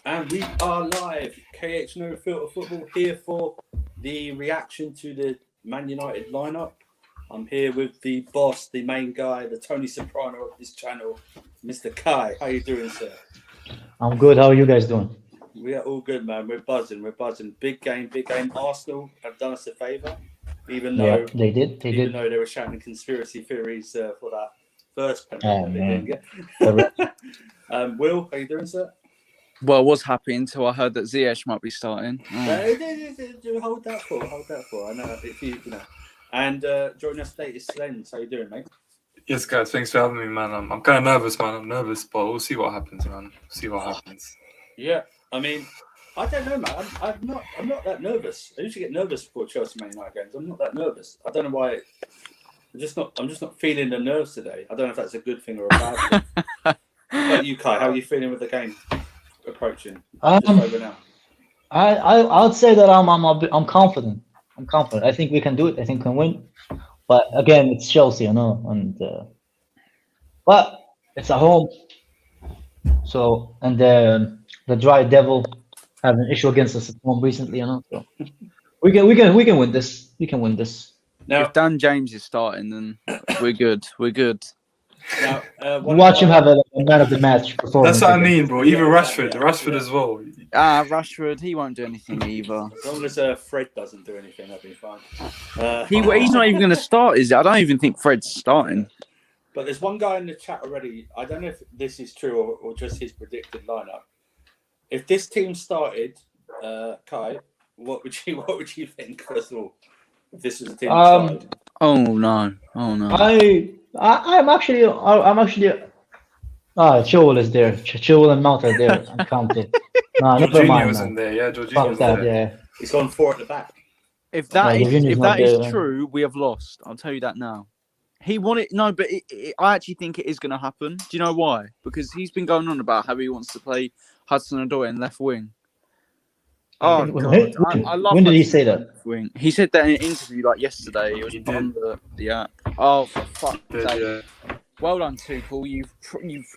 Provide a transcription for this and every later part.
And we are live. KH No Filter Football here for the reaction to the Man United lineup. I'm here with the boss, the main guy, the Tony Soprano of this channel, Mr. Kai. How you doing, sir? I'm good. How are you guys doing? We are all good, man. We're buzzing. We're buzzing. Big game, big game. Arsenal have done us a favour, even though they did. Even though they were shouting conspiracy theories for that first penalty Oh, that they man. didn't get. Will, how you doing, sir? Well, I was happy until I heard that Ziyech might be starting. Hold that for. I know if you know. And joining us today is Slens. How you doing, mate? Yes, guys. Thanks for having me, man. I'm kind of nervous, man. I'm nervous, but we'll see what happens, man. See what happens. Yeah, I mean, I don't know, man. I'm not that nervous. I usually get nervous before Chelsea Man United games. I'm not that nervous. I don't know why. I'm just not feeling the nerves today. I don't know if that's a good thing or a bad thing. But you, Kai, how are you feeling with the game approaching? Just over now. I'd say that I'm confident. I'm confident. I think we can do it. I think we can win. But again, it's Chelsea, you know, and but it's at home. So and the Dry Devil had an issue against us at home recently, you know. So we can win this. We can win this. Now, If Dan James is starting, then we're good. We're good. now Watch him have a man of the match performance. That's what I mean, bro. Even Rashford as well. Rashford, he won't do anything either. As long as Fred doesn't do anything, that'll be fine. He's not even going to start, is it? I don't even think Fred's starting. But there's one guy in the chat already. I don't know if this is true or just his predicted lineup. If this team started, Kai, what would you think first of all? If this was a team that started? Oh no! I'm actually Chilwell is there. Chilwell and Mount are there. I'm counted. No, never mind. Jorginho's in there, yeah. Fuck Jorginho's that, there. yeah. He's gone 4 at the back. If that Yeah, Jorginho's is not there. true, we have lost. I'll tell you that now. He wanted but I actually think it is going to happen. Do you know why? Because he's been going on about how he wants to play Hudson-Odoi in left wing. Oh God! I love. When did he say that? Wing. He said that in an interview like yesterday. It was on the app. Oh, for fuck's sake! Yeah. Well done, Tuchel. You've.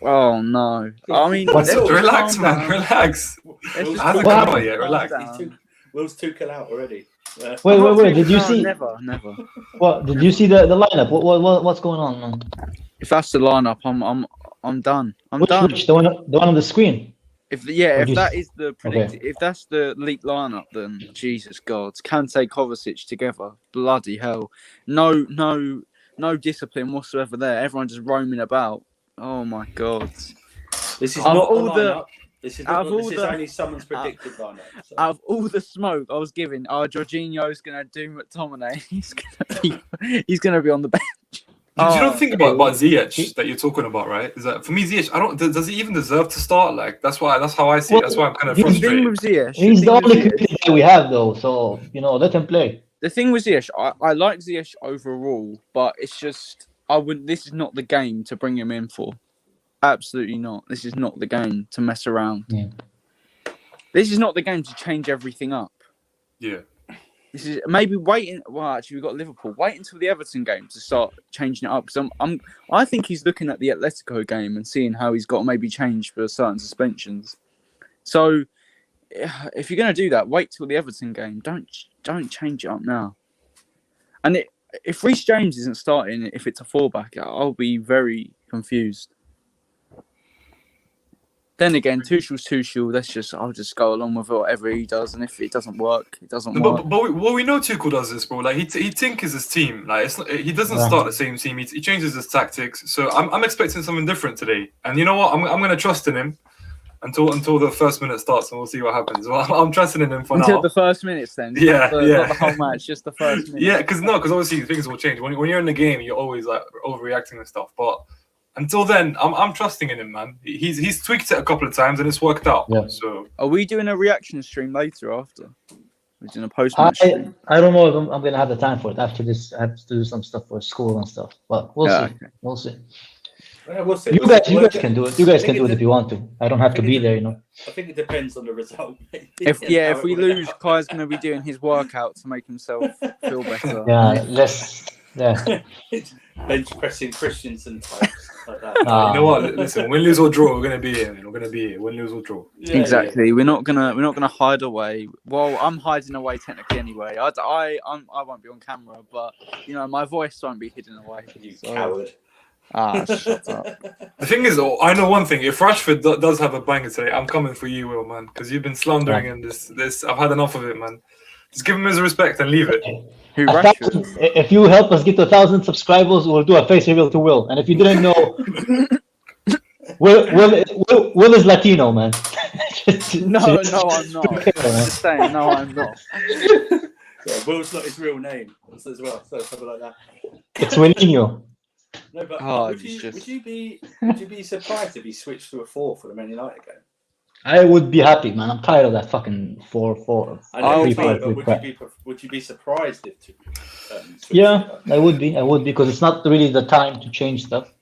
Oh no! I mean, Relax, man. Relax. Will's Hasn't Tuchel come out. out yet. Relax. Will's Tuchel out already. Wait. Did you see? Never. What did you see the lineup? What's going on, man? If that's the lineup, I'm done. I'm done. Which the one on the screen? If that is the predicted, if that's the leaked lineup, then Jesus God, Kante, Kovacic together, bloody hell, no discipline whatsoever there. Everyone just roaming about. Oh my God! This is Out not of the all the- lineup. This is out of all this is the- only someone's predicted lineup. So. Out of all the smoke I was giving, Jorginho's gonna do McTominay. He's gonna be on the bench. You don't think about Ziyech that you're talking about, right? Is that for me, Ziyech? Does he even deserve to start? Like that's how I see it. That's why I'm kind of The thing frustrated. with Ziyech, He's the only critic that we have, though. So let him play. The thing with Ziyech, I like Ziyech overall, but it's just this is not the game to bring him in for. Absolutely not. This is not the game to mess around. Yeah. This is not the game to change everything up. Yeah. This is maybe waiting. Well, actually, we've got Liverpool. Wait until the Everton game to start changing it up. Because I think he's looking at the Atletico game and seeing how he's got to maybe change for certain suspensions. So, if you're going to do that, wait till the Everton game. Don't change it up now. And if Reece James isn't starting, if it's a fullback, I'll be very confused. Then again, Tuchel's Tuchel. I'll just go along with whatever he does, and if it doesn't work, it doesn't work. But we know Tuchel does this, bro. Like he tinkers his team. Like he doesn't start the same team. He changes his tactics. So I'm expecting something different today. And you know what? I'm gonna trust in him until the first minute starts, and we'll see what happens. Well, I'm trusting in him for until now. The first minutes, then. Yeah, Not the whole match, just the first minute. Yeah, because obviously things will change. When you're in the game, you're always like overreacting and stuff. But until then, I'm trusting in him, man. He's tweaked it a couple of times and it's worked out. Yeah. So are we doing a reaction stream later after? We're doing a post-match stream. I don't know if I'm gonna have the time for it after this. I have to do some stuff for school and stuff, but we'll see. Okay. We'll see. Yeah, we'll see. You guys can do it. You guys can do it if you want to. I don't have to be there, I think it depends on the result. If we lose, Kai's going to be doing his workout to make himself feel better. Yeah, let's. Yeah. Bench pressing Christensen types. like that. You know what? Listen, win, lose or draw, we're gonna be here, man. We're gonna be here. Win, lose or draw, we're gonna be here, man. We're gonna be here. Win, lose or draw. Yeah, Exactly. We're not gonna hide away. Well, I'm hiding away technically anyway. I won't be on camera, but you know my voice won't be hidden away. You So- coward. Shut up. The thing is, I know one thing. If Rashford does have a banger today, I'm coming for you, Will, man, because you've been slandering him. This I've had enough of it, man. Just give him his respect and leave it. Who 1,000 Rashford? if you help us get to 1,000 subscribers, we'll do a face reveal to Will. And if you didn't know, Will is Latino, man. No, I'm not. I'm just saying, no, I'm not. Yeah, Will's not his real name as well, so something like that. It's Willinho. No, but Oh, would you be surprised if he switched to a 4 for the Man United game? I would be happy, man. I'm tired of that fucking 4-4. I know you're 3-4, tired, but crap. would you be surprised if switched Yeah, to that? I would be, because it's not really the time to change stuff.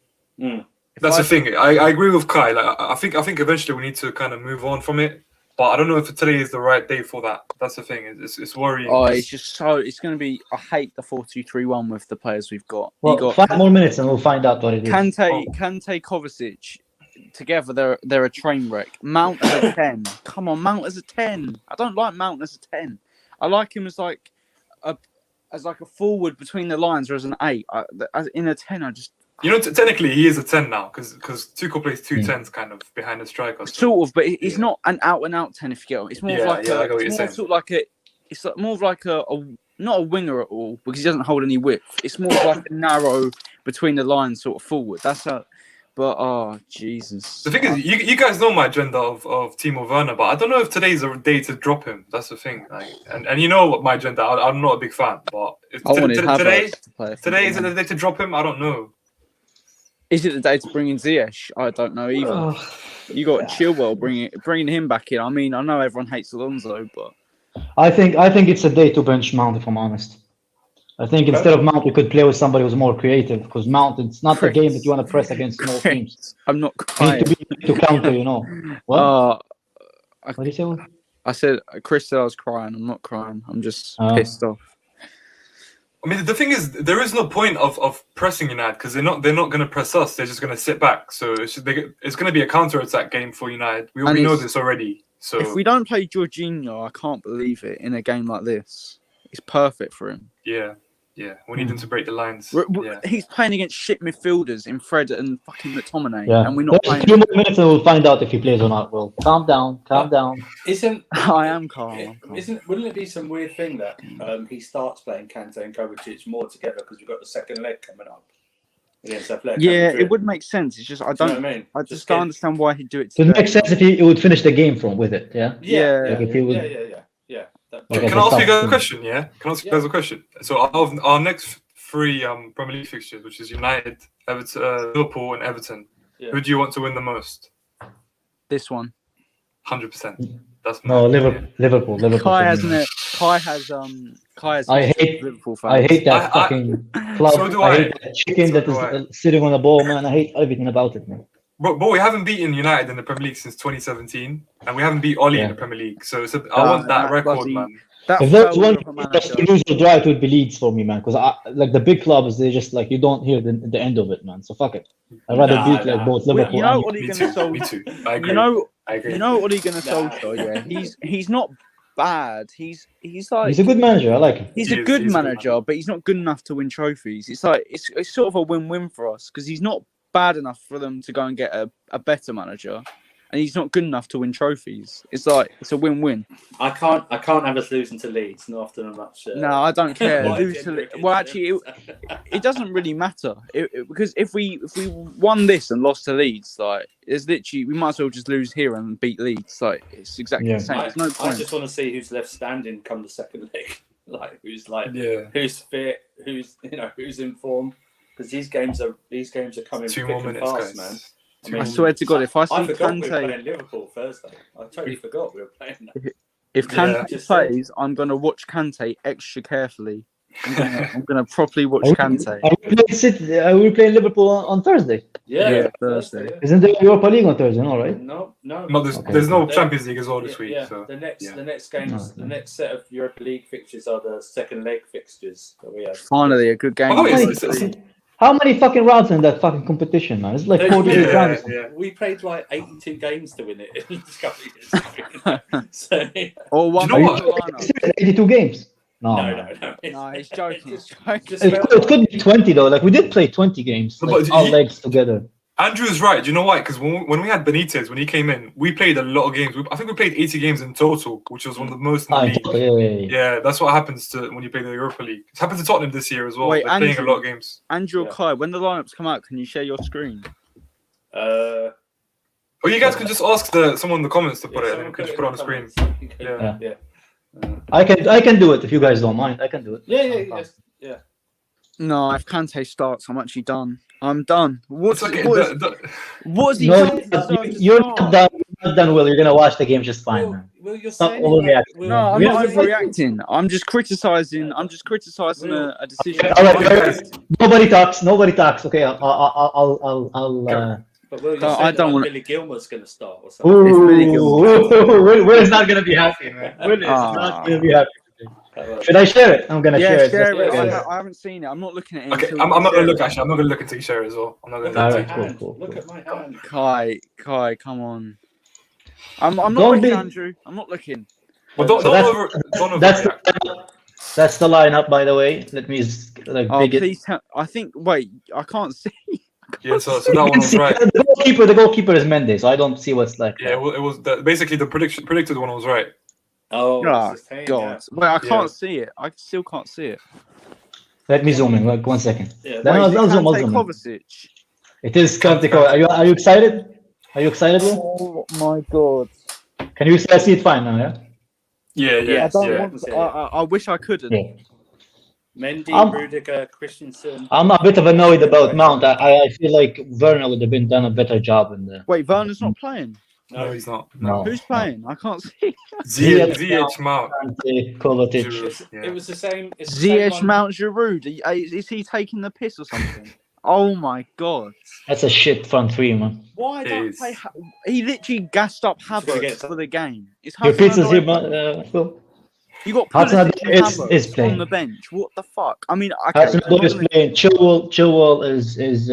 That's the thing. I agree with Kai. Like, I think eventually we need to kind of move on from it. But I don't know if today is the right day for that. That's the thing. It's worrying. Oh, it's just so. It's going to be. I hate the 4-2-3-1 with the players we've got. Well, You got 5 more minutes and we'll find out what it is. Kante, Kovacic. Together, they're a train wreck. Mount as a 10. Come on, Mount as a 10. I don't like Mount as a 10. I like him as like a forward between the lines, or as an 8. In a 10, I just. You know, technically he is a 10 now because Tuchel plays 2 10s kind of behind the striker. Sort of, but he's not an out and out 10. If you get it, it's more of like I get what you're saying. sort of like a. It's like more of like a not a winger at all because he doesn't hold any width. It's more of like a narrow between the lines sort of forward. That's how. But oh Jesus! The thing is, you guys know my agenda of Timo Werner, but I don't know if today's a day to drop him. That's the thing. Like, and you know what my agenda. I'm not a big fan, but if today is it the day to drop him? I don't know. Is it the day to bring in Ziyech? I don't know either. You got Chilwell bringing him back in. I mean, I know everyone hates Alonso, but I think it's a day to bench Mount, if I'm honest. I think instead of Mount, we could play with somebody who's more creative because Mount, it's not a game that you want to press against small teams. I'm not You crying. need to counter, you know. What? What did you say? Will? I said Chris said I was crying. I'm not crying. I'm just Oh. pissed off. I mean, the thing is, there is no point of pressing United because they're not going to press us. They're just going to sit back. So it's going to be a counter-attack game for United. We know this already. So If we don't play Jorginho, I can't believe it in a game like this. It's perfect for him. yeah, we need them to break the lines. Yeah. He's playing against shit midfielders in Fred and fucking McTominay, Yeah. and we're not There's a playing. few more minutes and we'll find out if he plays or not. Will calm down. I am calm. Wouldn't it be some weird thing that he starts playing Kante and Kovacic more together because we've got the second leg coming up against Athletic? Yeah, it would make sense. It's just I Do you know don't. what I mean? I just don't understand why he'd do it. It would Today. make sense if he would finish the game with it. Yeah. Yeah. Like if he would- Yeah. Okay, Can I ask you guys a something. question? Yeah, can I ask you guys a question? So our next 3 Premier League fixtures, which is United, Everton, Liverpool, and Everton. Yeah. Who do you want to win the most? This one. 100%. That's No, mad. Liverpool. Kai hasn't it. Kai has. I hate- Liverpool fans. I hate that I- fucking club. so do I I. hate that chicken So that do is I. sitting on the ball, man. I hate everything about it, man. But we haven't beaten United in the Premier League since 2017, and we haven't beat Oli in Yeah. the Premier League. So I want that record, bloody- man. That If there's failure one of a team just to manager. lose or draw, it would be Leeds for me, man. Because like the big clubs, they just like you don't hear the end of it, man. So fuck it. I'd rather beat like both Well, Liverpool you know and what Me Ole too. Gunnar Me too. I agree. I agree. You know Ole Gunnar Solskjaer. Yeah, he's not bad. He's like he's a good manager. I like him. he's He a is- good he's a good manager, but he's not good enough to win trophies. It's like it's sort of a win-win for us because he's not bad enough for them to go and get a better manager, and he's not good enough to win trophies. It's like it's a win-win. I can't have us losing to Leeds, not after a much. No, I don't care. Why Lose did to you Le- against well, actually, them? it doesn't really matter because if we won this and lost to Leeds, like it's literally we might as well just lose here and beat Leeds. Like it's exactly Yeah. the same. There's no I point. just want to see who's left standing come the second leg. Like who's Yeah. fit, who's in form. Because these games are coming 2 thick more and minutes, fast, guys. man. 2 I more I swear to God, if I see I forgot we were Kante, playing Liverpool Thursday. I totally forgot we were playing that. if Kante just plays, I'm gonna watch Kante extra carefully. I'm gonna properly watch Kante. Are we playing Liverpool on Thursday? Yeah, Thursday. Yeah. Isn't there Europa League on Thursday? No, right? No. No, there's Okay. there's no Yeah. Champions League as well this week. Yeah. So The next Oh, games, the next set of Europa League fixtures are the second leg fixtures that we have. Finally, a good game. Oh, How many- it's- How many fucking rounds in that fucking competition, man? It's like 48 rounds. We played like 82 games to win it in this couple of years. So, Or one know what? lineup. 82 games. No, no. No, he's joking. He's joking. Just It could be 20 though. Like we did play 20 games, No, like but all legs together. Andrew's right. Do you know why? Because when we had Benitez, when he came in, we played a lot of games. I think we played 80 games in total, which was one of the most in the league. Yeah. That's what happens to when you play the Europa League. It's happened to Tottenham this year as well. Wait, They're playing a Andrew- lot of games. Andrew or Kai, when the lineups come out, can you share your screen? Or you guys can just ask someone in the comments to put it, and then we can just put it on the screen. Yeah. I can do it if you guys don't mind. I can do it. Yeah. No, if Kante starts, I'm actually done. I'm done. It's okay. What's he No, done? you're not done. You're not done, Will. You're gonna watch the game just fine, man. Well, you're Stop saying overreacting. No, I'm We're not not- overreacting. I'm just criticizing. a decision. All right. Nobody talks. Okay, I'll But Will, No, you're I saying don't like want- Billy Gilmour's going to start or something. Ooh, Billy Gilmore. Will is not gonna be happy, man. Will is not gonna be happy. Uh, Should I share it? I'm gonna Yeah, share it. share just it. because. I haven't seen it. I'm not looking at it. Okay, until I'm you not share gonna look. it. Actually, I'm not gonna look until you share it as well. I'm not gonna. All Look. right, cool. Look at my hand. Kai, come on. I'm not Don't looking, be- Andrew. I'm not looking. Well, don't So that's- overreact. That's the lineup, by the way. Let me Oh, big it. please tell. I think. Wait, I can't see. Yeah, so that one was right. The goalkeeper is Mendes, so I don't see what's like. Yeah, well, it was basically the predicted one was right. Oh, Oh, it's the same, God. Wait, I can't Yeah. see it. I still can't see it. Let me zoom in. Like 1 second. Yeah. Then Wait, I'll is it zoom. I'll Kante zoom in. Kovacic? It is Kante. Are you excited? Are you excited, Will? Oh my God. Can you see it fine now? Yeah. Yeah, Yes, I don't yeah. want. I wish I couldn't. Yeah. Mendy, Rudiger, Christensen. I'm a bit of annoyed about Mount. I feel like Werner would have been done a better job in the. Wait, Werner's not playing. No, he's not. No. Who's playing? I can't see. ZH Mount. Kante, Kovacic. Giroud, yeah. It was the same. It's the same Ziyech one- Mount Giroud. Is he taking the piss or something? Oh my God. That's a shit front three, man. Why It don't is. play? He literally gassed up Havertz get- for the game. It's Your pizza's here, Hudson-Odoi. man. Phil. You got Hudson-Odoi Pulisic and is Havertz playing. on the bench. What the fuck? I mean, okay. Hudson-Odoi is playing. Chilwell is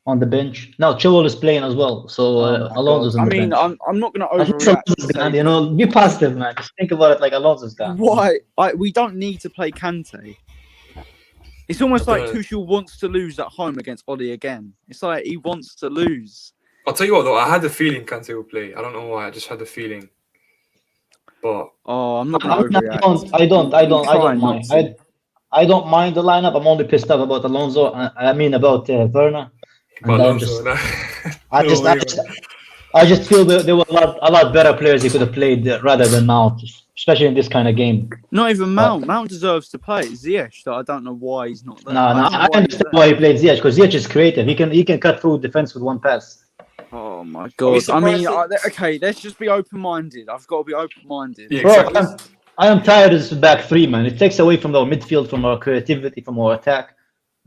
on the bench. No, Chilwell is playing as well. So Oh my Alonso's God. on I the mean, bench. I'm not going to I think overreact. Alonso's gone, you know, be positive, man. Just think about it like Alonso's gone. Why? We don't need to play Kante. It's almost I like don't know. Tuchel wants to lose at home against Oli again. It's like he wants to lose. I'll tell you what though, I had the feeling Kante would play. I don't know why. I just had the feeling. But Oh, I'm not going to overreact. I don't Fine, mind. Nancy. I don't mind the lineup. I'm only pissed off about Alonso. I mean about Werner. And I'm Alonso, just, no. I just feel there were a lot better players he could have played rather than Mount, especially in this kind of game. Not even Mount. Mount deserves to play. It's Ziyech that I don't know why he's not there. No, I don't know I why he's understand there. why he played Ziyech because Ziyech is creative. He can cut through defense with one pass. Oh my Are we God. I mean, surprised okay, let's just be open-minded. I've got to be open-minded. Yeah, Bro, exactly. I am tired of this back three, man. It takes away from our midfield, from our creativity, from our attack.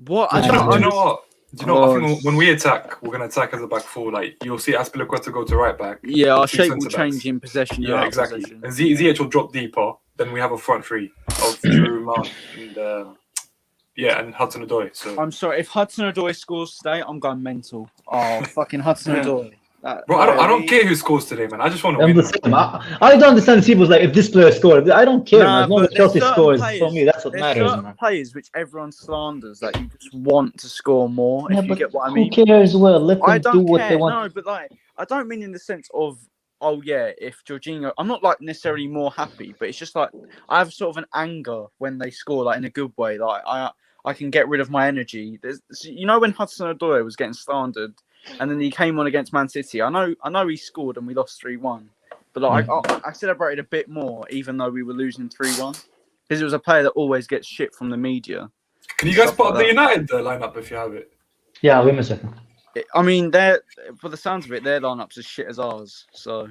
What? Do I you don't know understand. what? Do you know? Oh, I think when we attack, we're gonna attack as a back four. Like you'll see Aspilicueta go to right back. Yeah, our Two shape will centre-backs. change in possession. and Yeah, out of exactly. possession. And Ziyech will drop deeper. Then we have a front three of Giroud, Mount, and and Hudson-Odoi. So, I'm sorry, if Hudson-Odoi scores today, I'm going mental. Oh, fucking Hudson-Odoi. bro, I don't care who scores today, man. I just want to I'm win. the same. I don't understand people's like if this player scored. I don't care, Nah, man. As long as but there's Chelsea certain scores players- for me, that's what There's matters, certain man. players which everyone slanders that you just want to score more, Yeah, if you but get what I who mean. cares? Well, let I them don't do what care. they want. No, but like, I don't mean in the sense of, oh yeah, if Jorginho, I'm not like necessarily more happy, but it's just like I have sort of an anger when they score, like in a good way. Like I can get rid of my energy. You know when Hudson-Odoi was getting slandered, and then he came on against Man City. I know he scored and we lost 3-1, but like I celebrated a bit more even though we were losing 3-1 because it was a player that always gets shit from the media. Can you guys Stuff put up like the that. United lineup if you have it? Yeah, wait a second. I mean, they're for the sounds of it, their lineups as shit as ours. So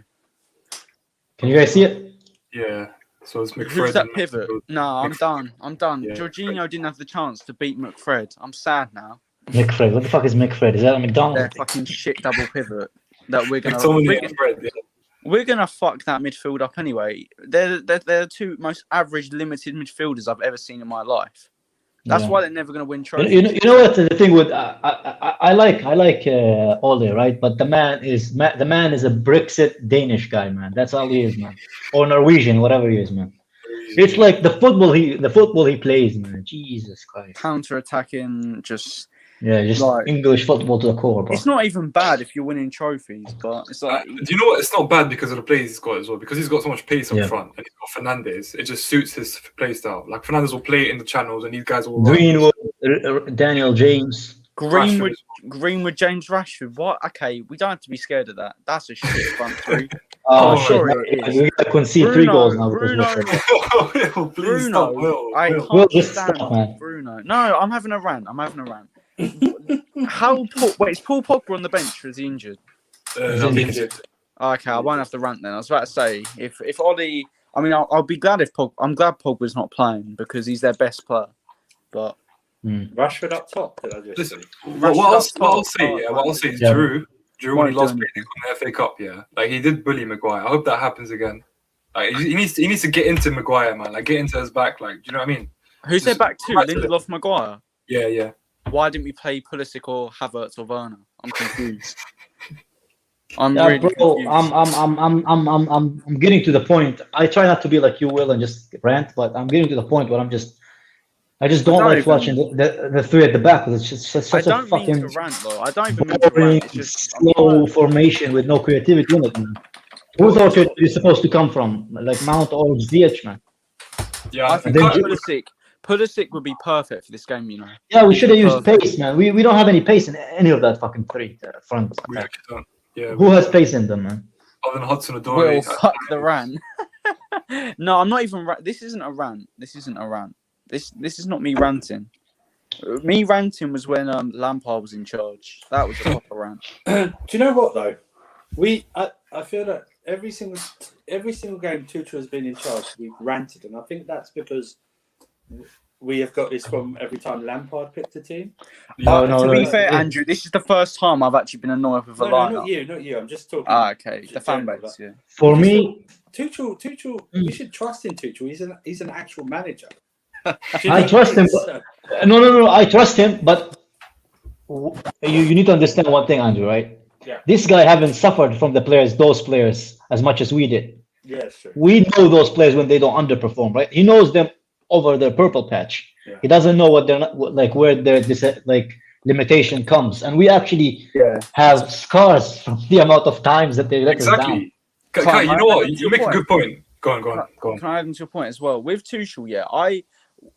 Can you guys see it? Yeah. So it's McFred. who's that and pivot? Mexico. No, I'm done. I'm done. Yeah. Jorginho didn't have the chance to beat McFred. I'm sad now. McFred. What the fuck is McFred? Is that a McDonald's? Their fucking shit double pivot that we're gonna McTominay and Fred, yeah. we're gonna fuck that midfield up anyway. They're the two most average limited midfielders I've ever seen in my life. That's Yeah. why they're never going to win You trophies. you know what the thing with I like Ole, right? But the man is a Brexit Danish guy, man. That's all he is, man. Or Norwegian, whatever he is, man. It's like the football he plays, man. Jesus Christ. Counter-attacking, just Yeah, just like English football to the core, bro. it's not even bad if you're winning trophies, but it's like Do you know what? It's not bad because of the plays he's got as well. Because he's got so much pace up Yeah. front, and he's got Fernandez. It just suits his play style. Like Fernandez will play it in the channels, and these guys will run. Greenwood, Daniel James. Greenwood, Rashford. James Rashford. What? Okay, we don't have to be scared of that. That's a shit front three. Oh, Oh, shit! sorry, man. it is. We're gonna concede 3 goals now. because we're- Will, please stop. Will. I Will. Will, can't just stand stop, man. Bruno. No, I'm having a rant. How? Wait, is Paul Pogba on the bench or is he injured? He's I mean, injured. Okay, I won't have to rant then. I was about to say if Ollie, I mean, I'll be glad if I'm glad Pogba's not playing because he's their best player. But Rashford up top. Did I just listen, say? what I'll say is Yeah. Giroud when Won't he do lost anything. in the FA Cup, yeah, like he did bully Maguire. I hope that happens again. Like he needs to get into Maguire, man. Like get into his back. Like, do you know what I mean? who's their Just back two? right to Lindelof, Maguire. Yeah. Why didn't we play Pulisic or Havertz or Werner? I'm confused. I'm Yeah, really bro. confused. I'm getting to the point. I try not to be like you, Will, and just rant, but I'm getting to the point where I just don't don't like even- watching the three at the back. It's just such I a don't mean fucking to rant though. I don't even mean to boring, rant. It's just I'm slow tired. formation with no creativity in it, man. Who's our creativity supposed to come from? Like Mount or Ziyech, man? Yeah, I think then- Pulisic would be perfect for this game. You know. Yeah, we He's should have used perfect. pace, man. We don't have any pace in any of that fucking three front. we attack. actually don't. Yeah, Who has pace in them, man? other than Hudson Will Odoi. fuck the rant. No, I'm not even. This isn't a rant. This is not me ranting. Me ranting was when Lampard was in charge. That was a proper rant. Do you know what though? I feel that every single game Tuchel has been in charge, we've ranted, and I think that's because we have got this from every time Lampard picked a team. No, no, To be no, fair, no. Andrew, this is the first time I've actually been annoyed with a No, lineup. not you. I'm just talking. Ah, okay. The fan general, base, yeah. For me, Tuchel, we should trust in Tuchel. He's an actual manager. I trust him. No. I trust him, but you need to understand one thing, Andrew. Right? Yeah. This guy haven't suffered from those players, as much as we did. Yeah, sure. We know those players when they don't underperform, right? He knows them over the purple patch. Yeah. He doesn't know what they're not, like where their limitation comes, and we actually have scars from the amount of times that they let us down. Exactly. Kai, you know what? You make a good point. Go on. Can I add into your point as well? With Tuchel, yeah,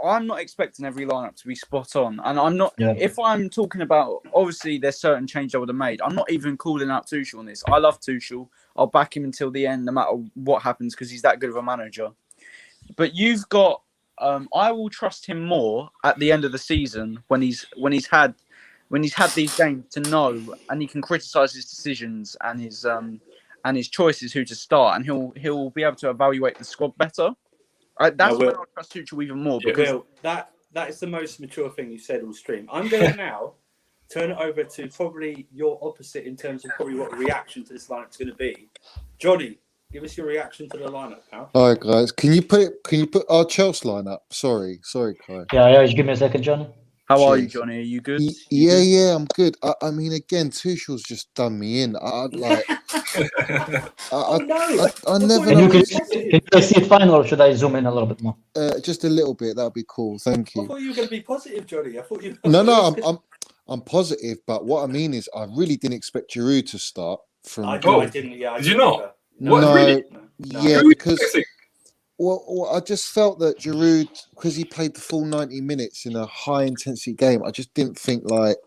I'm not expecting every lineup to be spot on, and I'm not. Yeah. If I'm talking about, obviously, there's certain changes I would have made. I'm not even calling out Tuchel on this. I love Tuchel. I'll back him until the end, no matter what happens, because he's that good of a manager. But you've got, I will trust him more at the end of the season when he's had these games to know, and he can criticize his decisions and his choices who to start, and he'll be able to evaluate the squad better. That's when I'll trust Tuchel even more because Will, that is the most mature thing you said all stream. I'm going to now turn it over to probably your opposite in terms of probably what reaction to this lineup is going to be. Johnny, give us your reaction to the lineup, pal. All right, guys. Can you put our Chelsea lineup? Sorry, Kai. Yeah. Just give me a second, Johnny. how are you, Cheers. Johnny? Are you good? Yeah, I'm good. I mean, again, Tuchel's just done me in. I never. Can you see it fine, or should I zoom in a little bit more? Just a little bit. That'd be cool. Thank I you. thought you were going to be positive, Johnny. I thought you. No, I'm positive, but what I mean is, I really didn't expect Giroud to start from. I didn't. Yeah, Did you not? No, What, really? yeah, Who because is it? well, I just felt that Giroud, because he played the full 90 minutes in a high intensity game, I just didn't think like.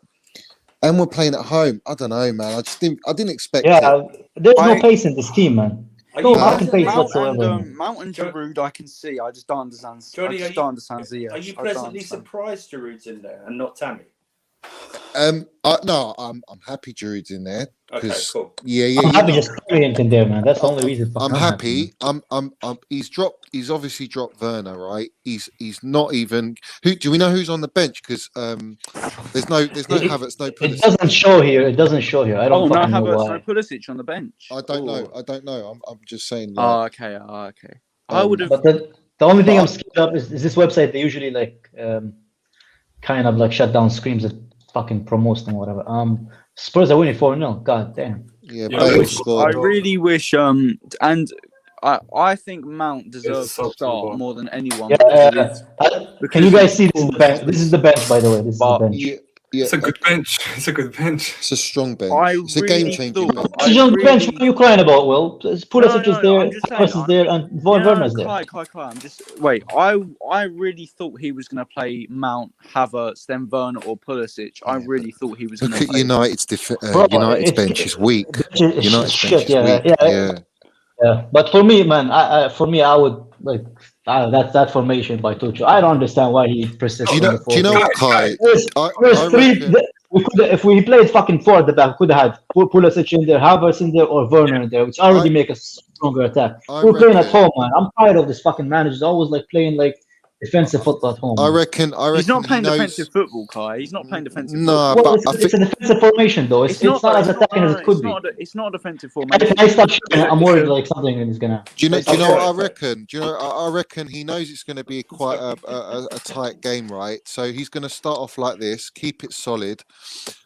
And we're playing at home. I don't know, man. I didn't expect it. Yeah, there's no pace in this team, man. No fucking pace Mount whatsoever. and Mount and Giroud, I can see. I just don't understand. Johnny, I just don't understand Ziyech. Are you I don't pleasantly understand. surprised Giroud's in there and not Tammy? No, I'm happy Giroud's in there. Okay, cool. Yeah. I'm happy just playing in there, man. That's the only reason. I'm happy. He's obviously dropped Werner, right? He's not even. Do we know who's on the bench? Because there's no Havertz, no Pulisic. It doesn't show here. I don't no fucking know Havertz, why. no Pulisic on the bench. I don't know. I'm just saying. Okay. I would have. But the only thing I'm scared of is this website. They usually kind of like shut down screams that fucking promotes them or whatever. Spurs are winning 4-0. God damn. Yeah, Yeah, Bale I scored. I really wish and I think Mount deserves to sub to the start bar. more than anyone Yeah. because of his Can you because guys see this is the bench? This is the bench, by the way. This is the But- bench. Yeah, yeah, It's a good bench. It's a good bench. it's a strong bench. I It's a really game-changing thought- bench. It's just the bench. What are you crying about, Will? Pulisic is there, I'm just saying, Havertz is there, and Von Werner's there. Kai. I'm just wait. I really thought he was going to play Mount, Havertz, then Werner or Pulisic. I Yeah, really thought he was Look going to at play. United's Bro, United's it's- bench is weak. It's United's shit, bench is yeah, weak. yeah. Yeah, but for me, man, I would like that formation by Tuchel. I don't understand why he persists. Do you know? on the Do you know four. what, Kai? There's I three. reckon. We could, if we played fucking 4 at the back, we could have had Pulisic in there, Havertz in there, or Werner in there, which already make a stronger attack. I We're playing at reckon- home, man. I'm tired of this fucking managers always like playing like defensive football at home. I man. reckon. He's not he playing knows- defensive football, Kai. He's not playing defensive. No, football. Well, but I it's a defensive formation though. It's not as attacking as it could be. It's not a defensive If formation. I stop shooting, I'm worried like something is gonna. Do you know Okay. what I reckon? Do you know? I reckon he knows it's going to be quite a tight game, right? So he's going to start off like this, keep it solid,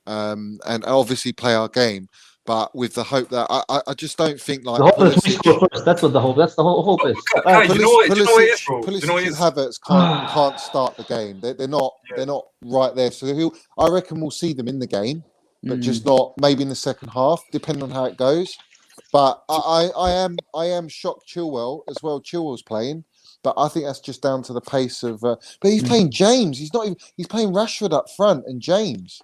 and obviously play our game, but with the hope that I just don't think like The hope is we Pulisic, score first. That's what the hope. That's the whole hope is. Kai, you know what it is, bro? Pulisic You know what it and is? Havertz can't start the game. They're not right there. So I reckon we'll see them in the game, but just not maybe in the second half, depending on how it goes. But I am shocked Chilwell as well. Chilwell's playing, but I think that's just down to the pace of. But he's playing James. He's not even. He's playing Rashford up front and James.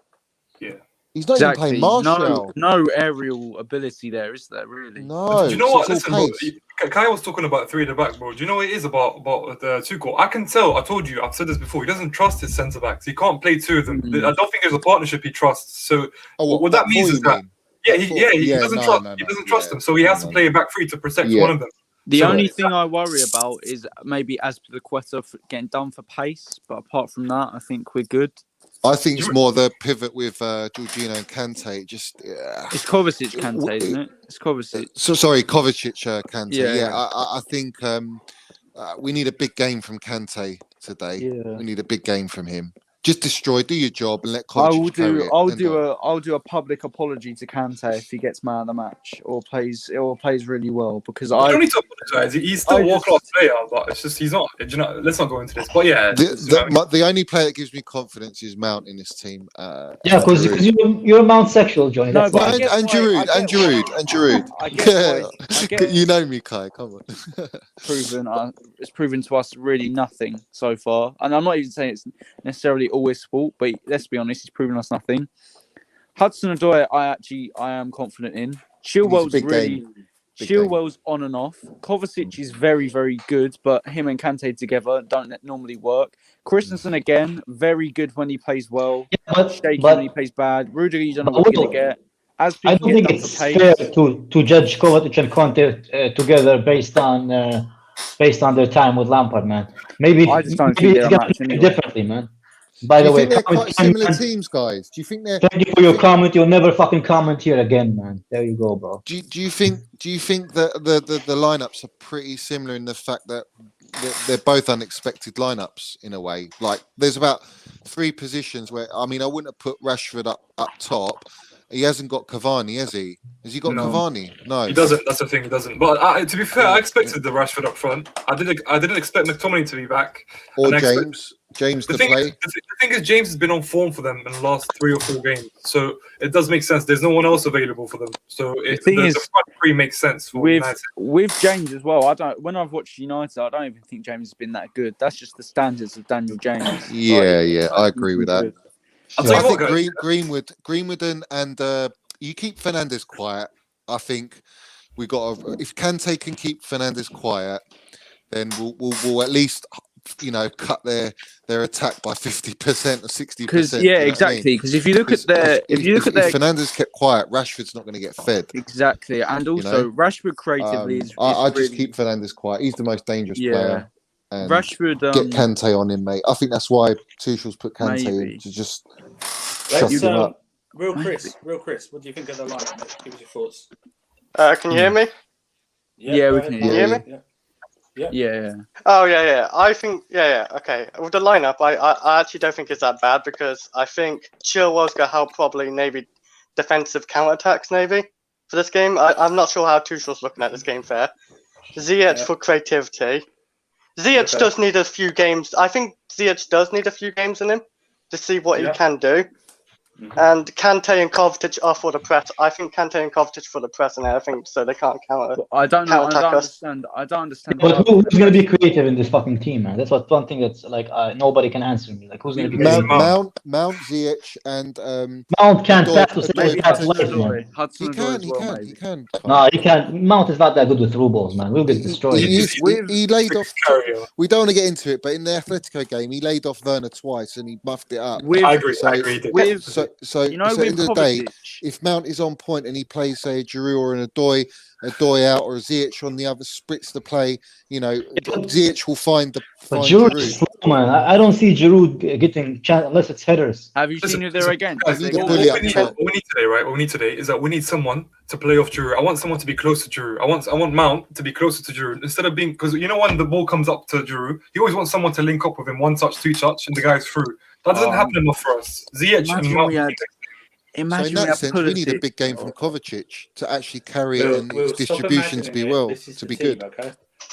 Yeah. He's not even playing Martial. No aerial ability there, is there really? No. Do you know what? it's Listen, all bro. pace. Kai was talking about 3 at the back, bro. Do you know what it is about the Tuchel? I can tell. I told you. I've said this before. He doesn't trust his centre backs. He can't play 2 of them. I don't think there's a partnership he trusts. So what that means is that he doesn't trust them. So he has to play a back 3 to protect one of them. The So- only thing I worry about is maybe Azpilicueta getting done for pace, but apart from that, I think we're good. I think it's more the pivot with Jorginho and Kante. Just It's Kovacic Kante, isn't it? It's Kovacic. So sorry, Kovacic Kante. Yeah. Yeah, I think we need a big game from Kante today. Yeah. We need a big game from him. Just do your job, and let Kovacic carry it. I'll do a public apology to Kante if he gets man of the match or plays really well because I don't need to apologize. He's still a world-class player, but it's just he's not. You know, let's not go into this. But yeah, The only player that gives me confidence is Mount in this team. Yeah, because you're Mount sexual, Johnny. No, That's but why. I get And Giroud. I get You know me, Kai. Come on. it's proven to us really nothing so far, and I'm not even saying it's necessarily always fault, but let's be honest, he's proven us nothing. Hudson-Odoi, I am confident in. Chilwell's Chilwell's on and off. Kovacic is very, very good, but him and Kante together don't normally work. Christensen again, very good when he plays well. Shaky when he plays bad. Rudiger, you don't know what you're gonna get. I don't think it's fair to judge Kovacic and Conte together based on their time with Lampard, man. Maybe I just don't think they're a match anyway. differently, man. By the way, they're quite similar teams, guys. Do you think they're? Thank you for your comment. You'll never fucking comment here again, man. There you go, bro. Do you think that the lineups are pretty similar in the fact that they're both unexpected lineups in a way? Like there's about 3 positions where I wouldn't have put Rashford up top. He hasn't got Cavani, has he? Has he got Cavani? No, he doesn't. That's the thing, he doesn't. But to be fair, I expected the Rashford up front. I didn't expect McTominay to be back. Or James to play. The thing is, James has been on form for them in the last 3 or 4 games, so it does make sense. There's no one else available for them, so the front 3 makes sense for United. With James as well. When I've watched United, I don't even think James has been that good. That's just the standards of Daniel James. Yeah, I agree with that. I'll tell I you think what, guys. Greenwood and you keep Fernandez quiet. I think we got if Kante can keep Fernandez quiet, then we'll at least cut their attack by 50% or 60%. Yeah, exactly. Because if you look at their if Fernandez kept quiet, Rashford's not going to get fed. Exactly, and also Rashford creatively is. I just keep Fernandez quiet. He's the most dangerous player. And Rashford get Kante on him, mate. I think that's why Tuchel's put Kante in to just shut him up. Real Chris, what do you think of the lineup? Give us your thoughts. Can you hear me? Yeah, we can hear me. Yeah. Yeah. Oh yeah. I think okay. With the lineup, I actually don't think it's that bad because I think Chilwell's gonna help probably maybe defensive counterattacks maybe for this game. I'm not sure how Tuchel's looking at this game fair. Ziyech for creativity. Ziyech does need a few games. I think Ziyech does need a few games in him to see what he can do. And Kante and Kovacic are for the press. I think Kante and Kovacic for the press, and I think so they can't counter. I don't know. Counterattack us. I don't understand. But who's going to be creative in this fucking team, man? That's one thing that's like nobody can answer me. Like, who's going to be creative? Mount, Ziyech, and Mount can't pass to Maybe save. Hudson he can. No, he can't. Mount is not that good with through balls, man. We'll get destroyed. He laid off. We don't want to get into it, but in the Atletico game, he laid off Werner twice and he muffed it up. I agree. So you know, at the end of the day, Kovacic, if Mount is on point and he plays, say, a Giroud or a Doi out or a Ziyech on the other, splits the play, you know, Ziyech will find the. But Giroud is slow, man. I don't see Giroud getting chance unless it's headers. have you seen who they're against? Guys, what we need today, right? What we need today is that we need someone to play off Giroud. I want someone to be close to Giroud. I want Mount to be closer to Giroud instead of being, because you know when the ball comes up to Giroud, he always wants someone to link up with him, one touch, two touch, and the guy's through. That doesn't happen enough for us. Ziyech and Mount. So in that sense, we need a big game from Kovacic to actually carry it and his distribution to be good.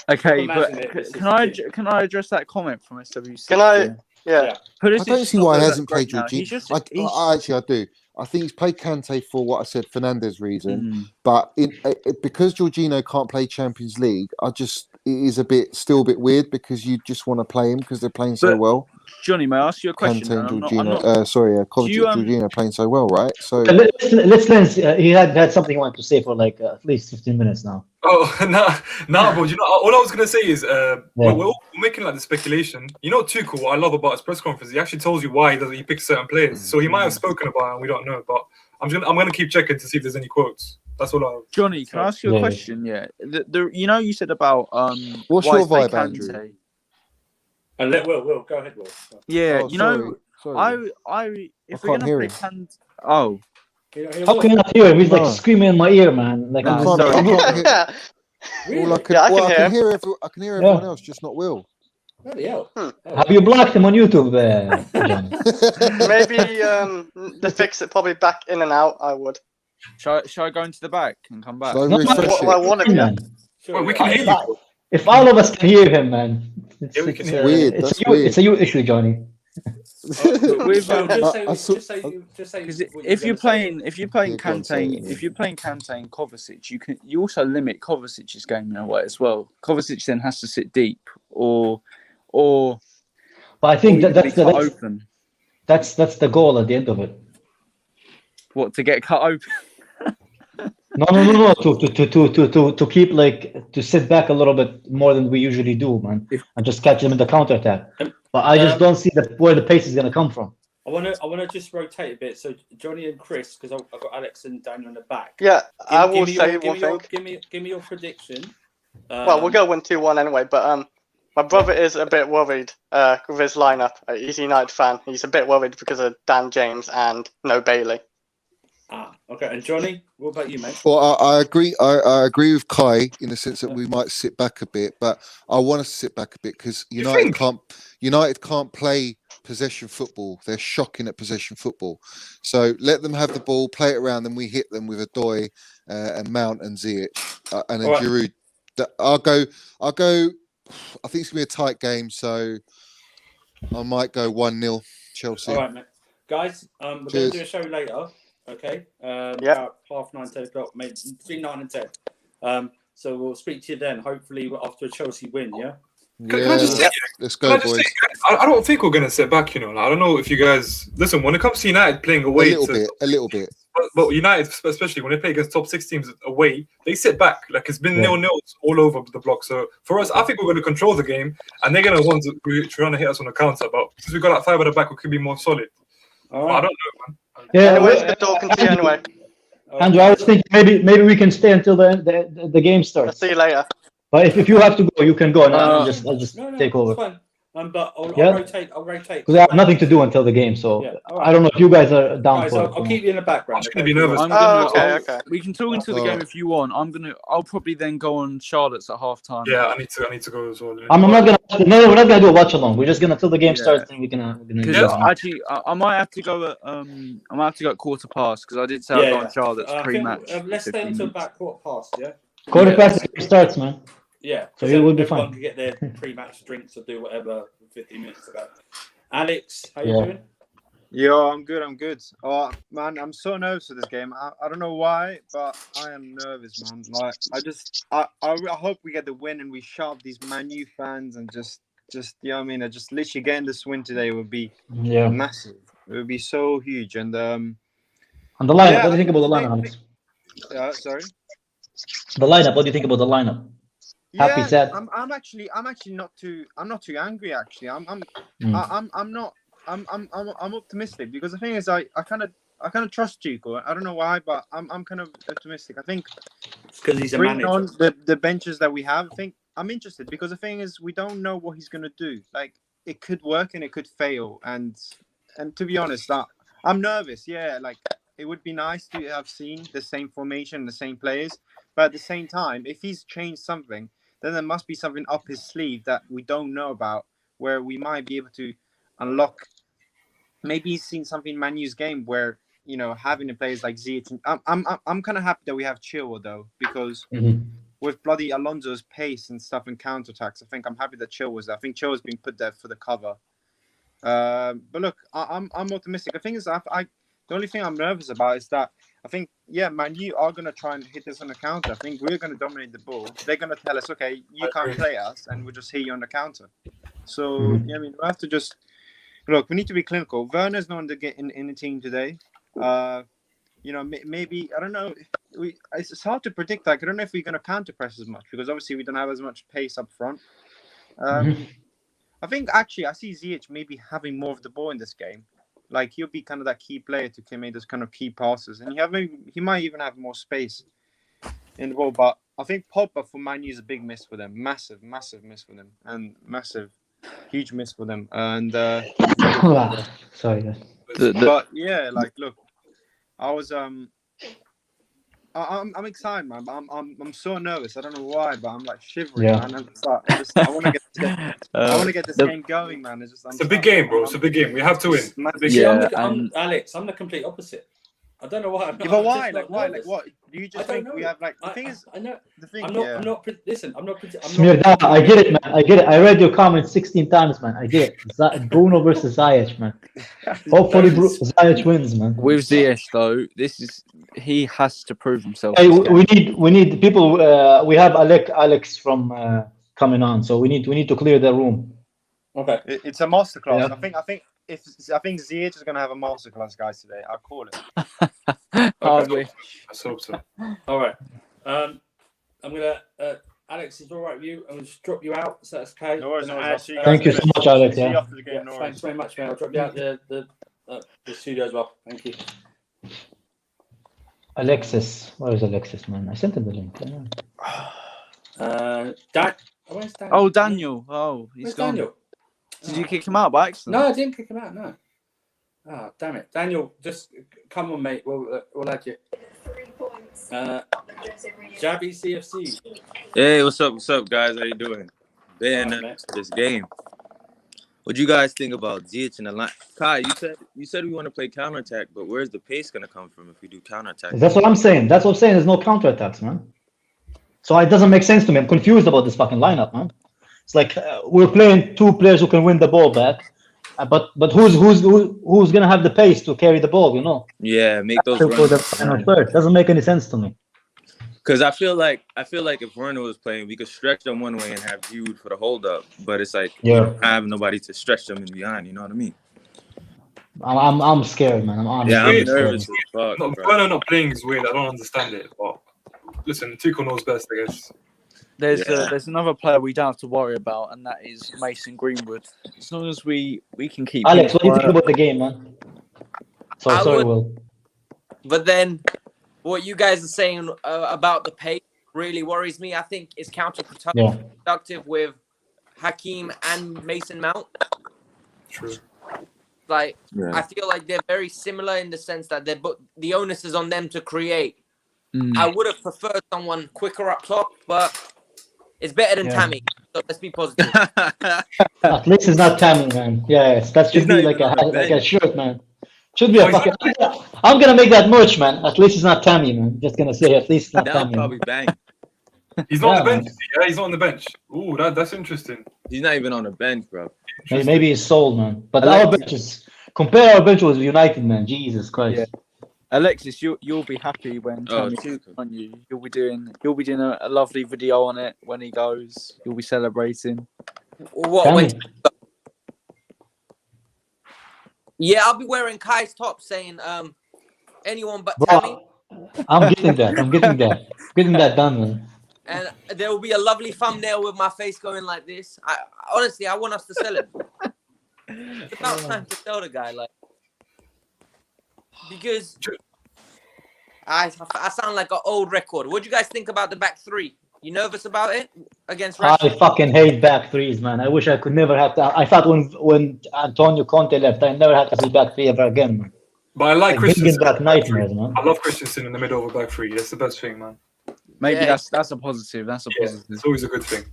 Okay, but can I address that comment from SWC? Can I? Yeah. I don't see why he hasn't played Jorginho. I do. I think he's played Kante for what I said, Fernandez reason. But because Jorginho can't play Champions League, it is still a bit weird because you just want to play him because they're playing so well. Johnny, may I ask you a question? Kante and Jorginho, Kovacic, Jorginho playing so well, right? So let's he had something he wanted to say for like at least 15 minutes now. Oh, no, but you know, all I was gonna say is we're making like the speculation. You know, Tuchel, what I love about his press conference, he actually tells you why he picks certain players. So he might have spoken about it and we don't know. But I'm gonna keep checking to see if there's any quotes. That's all I. Johnny, can I ask you a question? Yeah, you know, you said about what's your vibe, Andrew? And Will go ahead, Will. Yeah, sorry. if we're gonna play Kante, how can I not hear him? He's like screaming in my ear, man. Like I can hear everyone else, just not Will. Bloody hell. Have you blocked him on YouTube, John? Maybe the Fixture probably back in and out. I would. Shall I go into the back and come back? I want to. Well, we can hear you. If all of us can hear him, man, it's weird. It's a you issue, Johnny. If you're playing Kante and Kovacic, you also limit Kovacic's game in a way as well. Kovacic then has to sit deep, or. But I think that's open. That's the goal at the end of it. What, to get cut open? No. To keep to sit back a little bit more than we usually do, man, and just catch them in the counter attack. But I just don't see where the pace is going to come from. I want to just rotate a bit. So Johnny and Chris, because I've got Alex and Daniel in the back. Yeah, I will say one thing. Give me your prediction. Well, we'll go 1-2-1 anyway. But my brother is a bit worried with his lineup. He's a United fan. He's a bit worried because of Dan James and no Bailey. Okay. And Johnny, what about you, mate? Well, I agree. I agree with Kai in the sense that we might sit back a bit, but I want us to sit back a bit because United can't play possession football. They're shocking at possession football. So let them have the ball, play it around, then we hit them with a Doi and Mount and Ziyech and then Giroud. I'll go. I think it's gonna be a tight game, so I might go 1-0 Chelsea. All right, mate. Guys, we're going to do a show later. Okay. About 9:30, 10 o'clock, maybe between 9 and 10. So we'll speak to you then. Hopefully after a Chelsea win. Yeah. Can I just say, let's go, boys. I don't think we're gonna sit back. I don't know if you guys listen. When it comes to United playing away, a little bit. But United, especially when they play against top 6 teams away, they sit back. Like it's been 0-0 all over the block. So for us, I think we're going to control the game, and they're going to want to trying to hit us on the counter. But since we got that 5 at the back, we could be more solid. All right. I don't know, man. Yeah. Anyways, good talking to you anyway. Andrew, I was thinking maybe we can stay until the game starts. I'll see you later. But if you have to go, you can go, and I'll just take over. It's fine. But I'll Yeah. rotate. I'll rotate. Because I have nothing to do until the game, so Yeah, all right. I don't know if you guys are down Guys, for it. I'll keep you in the background. I'm just gonna be nervous. I'm gonna. Oh, okay. We can talk into the game if you want. I'll probably then go on Charlotte's at halftime. Yeah, I need to go as well. I'm not gonna. No, we're not gonna do a watch along. We're just gonna till the game starts, and we're gonna. Because Yeah. actually, I might have to go at I might have to go at quarter past because I did say I'd go on Charlotte's I think, pre-match. let's for stay 15 until minutes. about quarter past. Yeah. Quarter past the game starts, man. Yeah. So it will be everyone fine. can get their pre-match drinks or do whatever 15 minutes ago. Alex, how you Yeah. doing? Yo, I'm good. I'm good. Oh man, I'm so nervous for this game. I don't know why, but I am nervous, man. Like I hope we get the win and we shove these Man U fans and just you know what I mean. Just literally getting this win today would be Yeah. massive. It would be so huge. And And the lineup. Yeah, What do you think about the today- lineup, Alex? sorry. The lineup. What do you think about the lineup? Happy, Yeah, sad? I'm actually not too angry actually. I'm not. I'm optimistic because the thing is I kind of trust Chico. I don't know why, but I'm kind of optimistic. I think Because he's a bringing manager. on the benches that we have, I think I'm interested because the thing is we don't know what he's gonna do. Like it could work and it could fail, and to be honest, I'm nervous. Yeah, like it would be nice to have seen the same formation, the same players, but at the same time, if he's changed something, then there must be something up his sleeve that we don't know about, where we might be able to unlock. Maybe he's seen something in Man U's game where having the players like Ziyech. I'm kind of happy that we have Chilwell though, because with bloody Alonso's pace and stuff and counterattacks, I think I'm happy that Chilwell's there. I think Chilwell's been put there for the cover. But look, I'm optimistic. The thing is, the only thing I'm nervous about is that I think, Man U are going to try and hit us on the counter. I think we're going to dominate the ball. They're going to tell us, okay, you can't play us, and we'll just hit you on the counter. So, I mean, we have to just look. We need to be clinical. Werner's not in the team today. Maybe I don't know. It's hard to predict. Like I don't know if we're going to counter press as much because obviously we don't have as much pace up front. I think actually I see Ziyech maybe having more of the ball in this game. Like he'll be kind of that key player to make those kind of key passes, and he might even have more space in the ball. But I think Pogba for Man U is a big miss for them, massive miss for them, and huge miss for them. And sorry, guys. but yeah, like look, I was I'm excited, man. But I'm so nervous. I don't know why, but I'm like shivering, man. I want to get this game going, man. It's a big game, bro. It's a big game. We have to win. Alex, I'm the complete opposite. I don't know why. But why? Like why? Like what? Do you just think we have like the thing is? I know. The thing. I'm not. Listen, I'm not. Smirda, I get it, man. I get it. I read your comments 16 times, man. I get it. Bruno versus Ziyech, man. Hopefully, Ziyech wins, man. With Ziyech though, he has to prove himself. Hey, we need people. We have Alex from coming on, so we need to clear the room. Okay. It's a masterclass. Yeah. I think Ziyech is going to have a masterclass, guys, today. I'll call it. I hope so. All right. I'm gonna. Alex, is all right with you? I'm gonna just drop you out. So that's okay. No worries. I'll see you guys Thank you in a so bit. much, Alex. See you Yeah. after the game. No worries. Thanks very much, man. I'll drop you out the studio as well. Thank you. Alexis, where is Alexis, man? I sent him the link. Where's Daniel? Oh, Daniel. Oh, he's Where's gone. Daniel? Did you kick him out by accident? No, I didn't kick him out. No. Oh, damn it, Daniel! Just come on, mate. We'll add you. 3 points. Jabby CFC. Hey, what's up, guys? How you doing? Alright, Man, man. this game. What do you guys think about Ziyech and the line? Kai, you said we want to play counterattack, but where's the pace gonna come from if we do counterattack? That's what I'm saying. There's no counterattacks, man. So it doesn't make sense to me. I'm confused about this fucking lineup, man. It's like we're playing 2 players who can win the ball back, but who's gonna have the pace to carry the ball? Yeah, make those For the runs. final third. Doesn't make any sense to me. Because I feel like if Werner was playing, we could stretch them one way and have Jude for the hold up. But it's like we don't have nobody to stretch them in behind. You know what I mean? I'm scared, man. I'm honestly Yeah, I'm scared. nervous as fuck. No, bro. Werner not playing is weird. I don't understand it. But listen, Tuchel knows best, I guess. There's another player we don't have to worry about, and that is Mason Greenwood. As long as we can keep. Alex, him what do you think quiet. about the game, man? Sorry, Will. But then, what you guys are saying about the pace really worries me. I think it's counterproductive with Hakeem and Mason Mount. True. Like, Yeah. I feel like they're very similar in the sense that the onus is on them to create. Mm. I would have preferred someone quicker up top, but it's better than Yeah. Tammy. So let's be positive. At least it's not Tammy, man. Yes, that should He's be not like even on the like a bench. shirt, man. Should be Oh, a fucking. I'm gonna make that merch, man. At least it's not Tammy, man. Just gonna say at least it's not That'll Tammy. probably bang. He's not on the Yeah, bench. Yeah, he's not on the bench. Ooh, that's interesting. He's not even on the bench, bro. Maybe he's sold, man. But Alexis- our bench is compare our bench with United, man. Jesus Christ. Yeah. Alexis, you'll be happy when Oh, Tammy's Tuchel. on you. You'll be doing a lovely video on it when he goes. You'll be celebrating. What? Tammy. When, yeah, I'll be wearing Kai's top saying anyone but Tammy. Bro, I'm getting that. I'm getting that. Getting that done, man. And there will be a lovely thumbnail with my face going like this. Honestly, I want us to sell it. It's about time to sell the guy, like, because I sound like an old record. What do you guys think about the back three? You nervous about it against I Rashford? fucking hate back threes, man. I wish I could never have to. I thought when Antonio Conte left, I never had to see back three ever again, man. But I like Like bringing Christensen. back nightmares, man. I love Christensen in the middle of a back three. That's the best thing, man. Maybe Yeah. that's a positive. That's a Yeah, positive. it's always a good thing.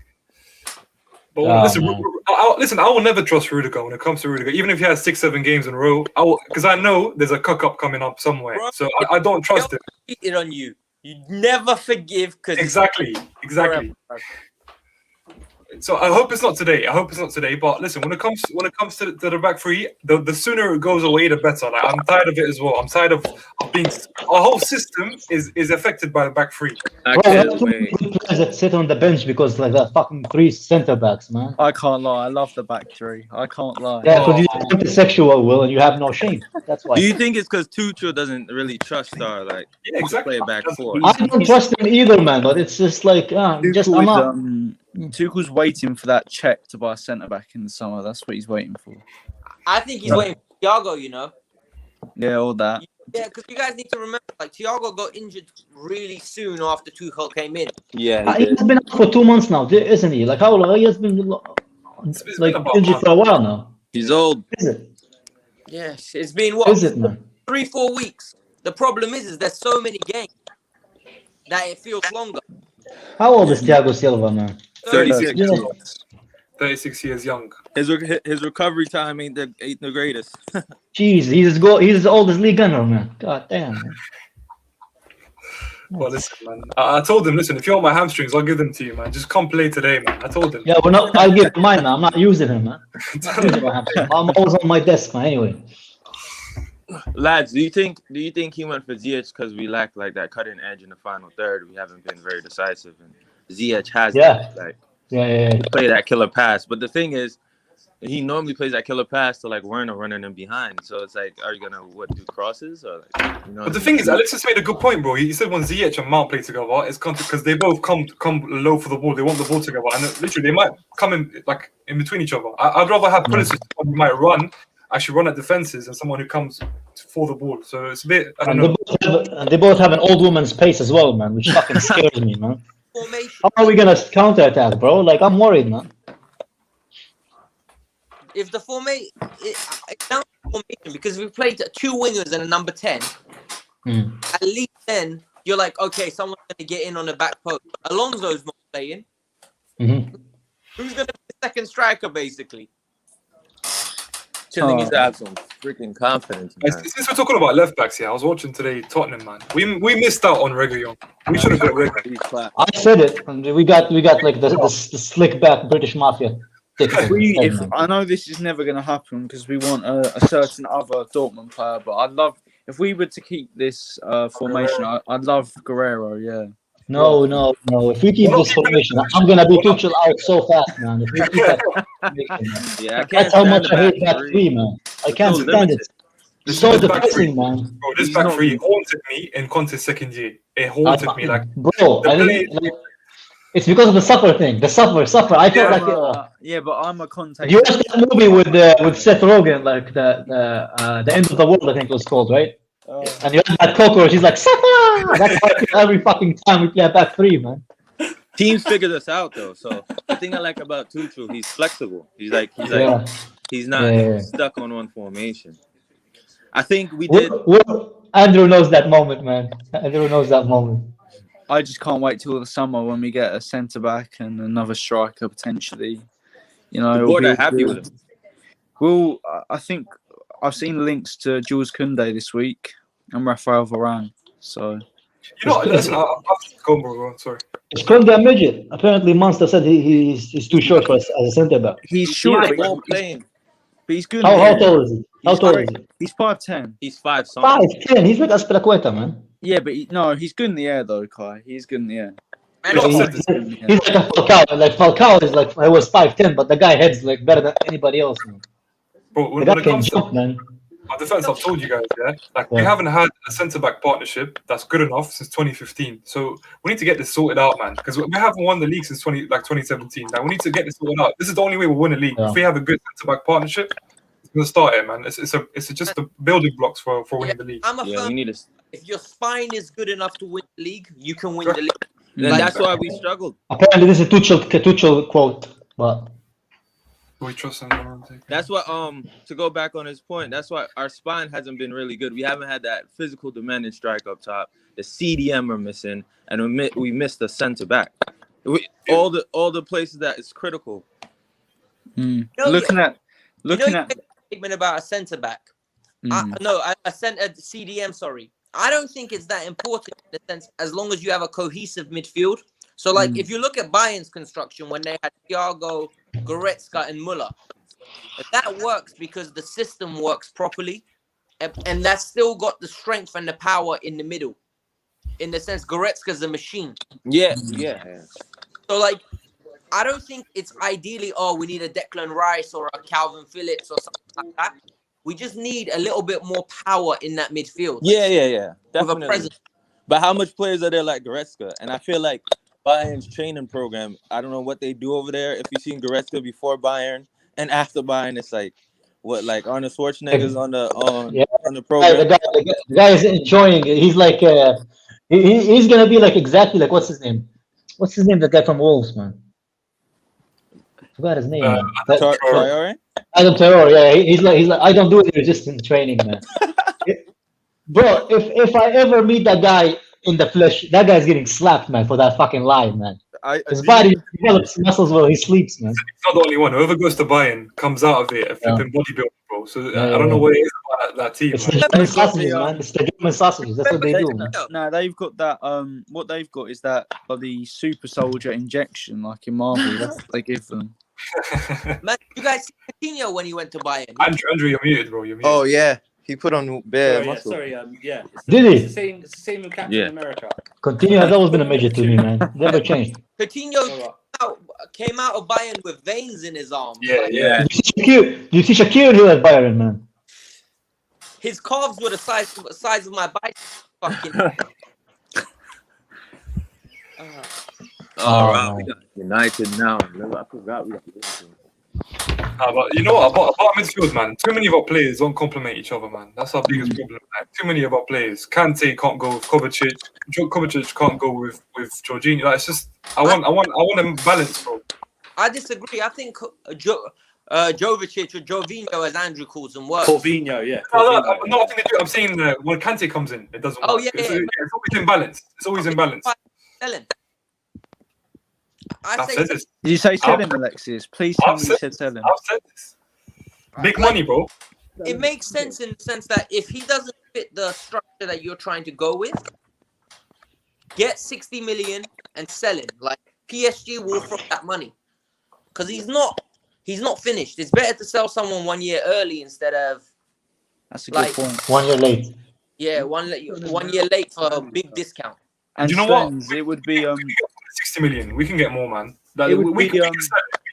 But Oh, listen, man. I will never trust Rudiger when it comes to Rudiger, even if he has 6-7 games in a row. Because I know there's a cock up coming up somewhere, Bro, so I don't trust him. Cheated on you. You never forgive because Exactly. So I hope it's not today. But listen, when it comes to the back three, the sooner it goes away, the better. Like, I'm tired of it as well. I'm tired of being. Our whole system is affected by the back three. I Bro, we have can't too wait. many good players that sit on the bench because like that fucking three center backs, man. I can't lie. I love the back three. I can't lie. Yeah, because you're sexual, Will, and you have no shame. That's why. Do you think it's because Tuchel doesn't really trust our Yeah, exactly. play back four? I don't trust him either, man. But it's just like I'm not. Tuchel's waiting for that check to buy a centre back in the summer. That's what he's waiting for. I think he's waiting for Thiago, you know. Yeah, all that. Yeah, because you guys need to remember, like, Thiago got injured really soon after Tuchel came in. Yeah, He has been out for 2 months now, isn't he? Like how long? He has been It's like been about injured for a while now. he's old. Is it? Yes, it's been what? Is it, man? 3-4 weeks. The problem is there's so many games that it feels longer. How old is Thiago Silva, man? 36. You know, 36 years young. His recovery time ain't the greatest. jeez, he's as old as Lee Gunner, man. God damn, man. Well, listen, man. I told him, listen, if you want my hamstrings, I'll give them to you, man. Just come play today, man. I told him. Yeah, we're not. I'll give him mine, man. I'm not using him, man. I'm using my hamstring. I'm always on my desk, man. Anyway. Lads, do you think he went for Ziyech because we lack like that cutting edge in the final third? We haven't been very decisive, and Ziyech has Yeah. that, like Yeah. play that killer pass. But the thing is, he normally plays that killer pass to like Werner running him behind. So it's like, are you gonna do crosses or like, you know? But the thing is, Alexis made a good point, bro. He said when Ziyech and Mount play together, it's because they both come low for the ball. They want the ball together, and literally they might come in between each other. I'd rather have Pulisic who might actually run at defenses, and someone who comes for the ball. So it's a bit. I don't know. They both have an old woman's pace as well, man, which fucking scares me, man. Formation. How are we gonna counter attack, bro? Like I'm worried, man. If the formation, it's down to formation because we played 2 wingers and a number 10. At least then you're like, okay, someone's gonna get in on the back post. Alonso's not playing. Who's gonna be the second striker, basically? He needs to have some freaking confidence. Since we're talking about left backs, I was watching today Tottenham, man. We missed out on Reguilon. We should have got Reguilon. I said it. And we got like the slick back British mafia. I know this is never going to happen because we want a certain other Dortmund player, but I'd love if we were to keep this formation. I'd love Guerrero. Yeah. No. If we keep this formation, I'm gonna be Tuchel out so fast, man. If we keep that formation, Yeah, that's how much I hate that three, man. I can't so stand it. It's so depressing, man. Bro, this back three haunted me in Conte's second year. It haunted me like. Bro, I think like, it's because of the suffer thing. The suffer. I felt like yeah, but I'm a Conte. you watched that movie with Seth Rogen, like the end of the world, I think it was called, right? And you had that cockroach. He's like, Suffer! That's how I feel every fucking time we play back three, man. Teams figure this out though. So the thing I like about Tuchel, he's flexible. He's not stuck on one formation. I think we did. Andrew knows that moment, man. Andrew knows that moment. I just can't wait till the summer when we get a centre back and another striker potentially. You know, The board are happy with him. Well, I think I've seen links to Jules Koundé this week and Rafael Varane. So, You know, listen, go on, bro. Sorry. It's Koundé a midget. Apparently, Monster said he's too short for us as a centre back. he's short, He's but ball playing. he's good. How tall is he? How tall is he? He's 5'10". He's 5 something. 5'10". He's like Aspilicueta, man. Yeah, but he's good in the air though, Kai. He's good in the air. And You know, also, I've said this. He's like a Falcao. Like Falcao is like I was 5'10", but the guy heads like better than anybody else, man. Bro, The when guy it can comes to jump, man. our defense, I've told you guys, we Yeah. haven't had a centre-back partnership that's good enough since 2015. So we need to get this sorted out, man, because we haven't won the league since 2017. Now we need to get this sorted out. This is the only way we'll win a league. Yeah. If we have a good centre-back partnership, it's gonna start it, man. It's just the building blocks for winning the league. I'm a Yeah, we firm. need to. If your spine is good enough to win the league, you can win the league. And that's why we struggled. Apparently, this is a Tuchel quote, but We trust him. That's what to go back on his point. That's why our spine hasn't been really good. We haven't had that physical demanding strike up top. The CDM are missing, and we missed the center back. All the places that is critical. Looking at statement about a centre back. I sent a CDM. Sorry, I don't think it's that important in the sense as long as you have a cohesive midfield. So, like, if you look at Bayern's construction when they had Thiago, Goretzka, and Muller, that works because the system works properly, and that's still got the strength and the power in the middle. In the sense, Goretzka's a machine. Yeah. So, like, I don't think it's ideally, we need a Declan Rice or a Calvin Phillips or something like that. We just need a little bit more power in that midfield. Yeah. With Definitely. a presence. But how much players are there like Goretzka? And I feel like Bayern's training program, I don't know what they do over there. If you've seen Goretzka before Bayern and after Bayern, it's like what, like Arnold Schwarzenegger's on the program. the guy is enjoying it. He's like he's gonna be like exactly like what's his name? What's his name? The guy from Wolves, man. Forgot his name. Man. Traore? Adam Traore. Yeah, he's like I don't do any resistance training, man. Bro, if I ever meet that guy in the flesh, that guy's getting slapped, man, for that fucking lie, man. His body develops muscles while he sleeps, man. He's not the only one. Whoever goes to Bayern comes out of it a flipping bodybuilder, bro. So I don't know what it is about that team. It's the German sausages, man. It's the German sausages. That's what they do, man. No, they've got that. What they've got is that the super soldier injection, like in Marvel. That's what they give them. Man, you guys see Coutinho when he went to Bayern? Andrew, you're muted, bro. You're muted. Oh yeah, he put on bare muscle. Sorry, yeah. Did he? It's the same with Captain America. Coutinho has always been a midget to me, man. Never changed. Coutinho came out of Bayern with veins in his arms. Yeah. Do you see Shakir who at Bayern, man? His calves were the size of my bicep. Fucking. All right, we got United now. I forgot we got this. But you know what? About midfield, man. Too many of our players don't complement each other, man. That's our biggest problem. Man. Too many of our players. Kante can't go with Kovacic. Kovacic can't go with Jorginho. Like, it's just I want them balanced, bro. I disagree. I think Jovicic or Jovinho, as Andrew calls them, works. Corvinho, yeah. No, I think they do. I'm saying when Kante comes in, it doesn't work. Oh, yeah. It's always in balance. It's always in balance. Ellen. I've said this. Did you say selling, Alexis? Please tell me you said selling. I've said this. Big money, bro. It makes sense in the sense that if he doesn't fit the structure that you're trying to go with, get 60 million and sell him. Like PSG will throw that money because he's not finished. It's better to sell someone 1 year early instead of. That's a good point. 1 year late. Yeah, 1 year late for a big discount. And do you know what? It would be 60 million. We can get more, man. Like, It would we be,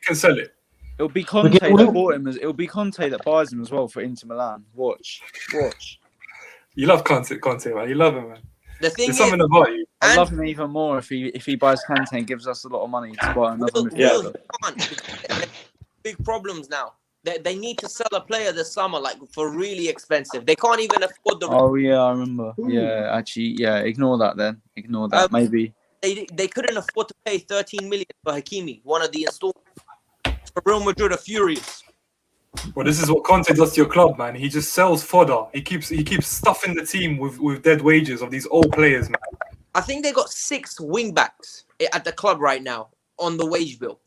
can sell it. It'll be Conte that bought him. It'll be Conte that buys him as well for Inter Milan. Watch. You love Conte, man. You love him, man. The thing There's something about you. I love him even more if he buys Conte and gives us a lot of money to buy another midfielder. Big problems now. They need to sell a player this summer, like for really expensive. They can't even afford the. Oh yeah, I remember. Yeah, actually, yeah. Ignore that then. Ignore that. Maybe they couldn't afford to pay 13 million for Hakimi, one of the installments. So Real Madrid are furious. Well, this is what Conte does to your club, man. He just sells fodder. He keeps stuffing the team with dead wages of these old players, man. I think they got 6 wing backs at the club right now on the wage bill,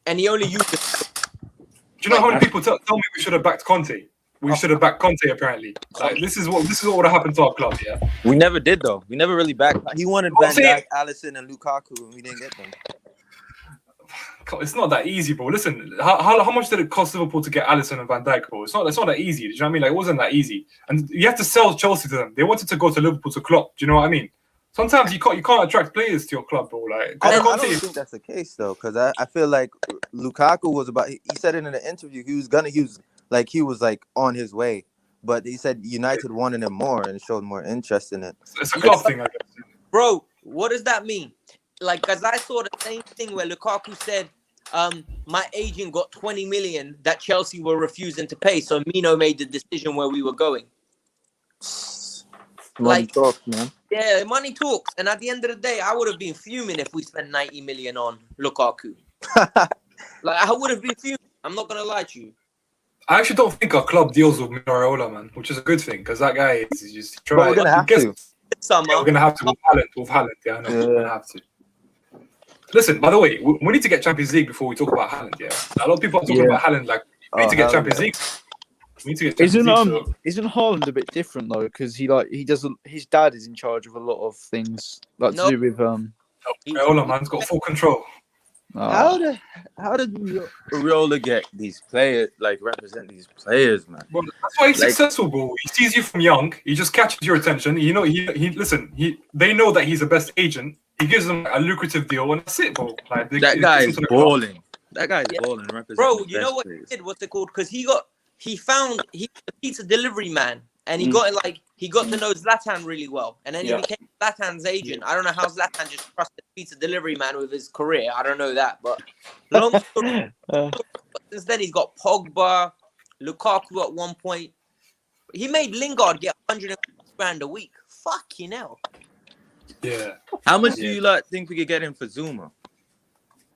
and he only used it. Do you know how many people tell me we should have backed Conte? We should have backed Conte. Apparently, like, this is what would have happened to our club. Yeah, We never did though. We never really backed. He wanted Van Dijk, Alisson, and Lukaku, and we didn't get them. it's not that easy, bro. Listen, how much did it cost Liverpool to get Alisson and Van Dijk, bro? It's not that easy. Do you know what I mean? Like, it wasn't that easy, and you have to sell Chelsea to them. They wanted to go to Liverpool to Klopp. Do you know what I mean? Sometimes you can't attract players to your club, bro. Like, I don't think that's the case though, because I feel like Lukaku was about. He said it in an interview. He was on his way, but he said United wanted him more and showed more interest in it. It's a club thing, I guess. Bro, what does that mean? Like, because I saw the same thing where Lukaku said, my agent got 20 million that Chelsea were refusing to pay, so Mino made the decision where we were going. Money talks, man. Yeah, money talks. And at the end of the day, I would have been fuming if we spent 90 million on Lukaku. Like, I would have been fuming. I'm not going to lie to you. I actually don't think our club deals with Managerial, man, which is a good thing because that guy is just trying. But we're gonna have to. Summer. Yeah, we're gonna have to with Haaland. Yeah, I know. We're gonna have to. Listen, by the way, we need to get Champions League before we talk about Haaland. Yeah, a lot of people are talking about Haaland. Like, we need to get Champions League. We need to get Champions League. Isn't Haaland a bit different though? Because he doesn't. His dad is in charge of a lot of things to do with Managerial, man's got full control. How did Riola get these players, like represent these players, man? Well, that's why he's successful, bro. He sees you from young. He just catches your attention. You know, they know that he's the best agent. He gives them a lucrative deal, and that's it, bro. Like, that guy is balling. That guy is balling. Bro, you know what he did? What's it called? Because he found the pizza delivery man, and he got to know Zlatan really well, and then he became Zlatan's agent. I don't know how Zlatan just trusted pizza delivery man with his career. I don't know that, but long story, since then he's got Pogba, Lukaku at one point. He made Lingard get 100 grand a week. Fucking hell. Yeah. How much do you think we could get him for Zuma?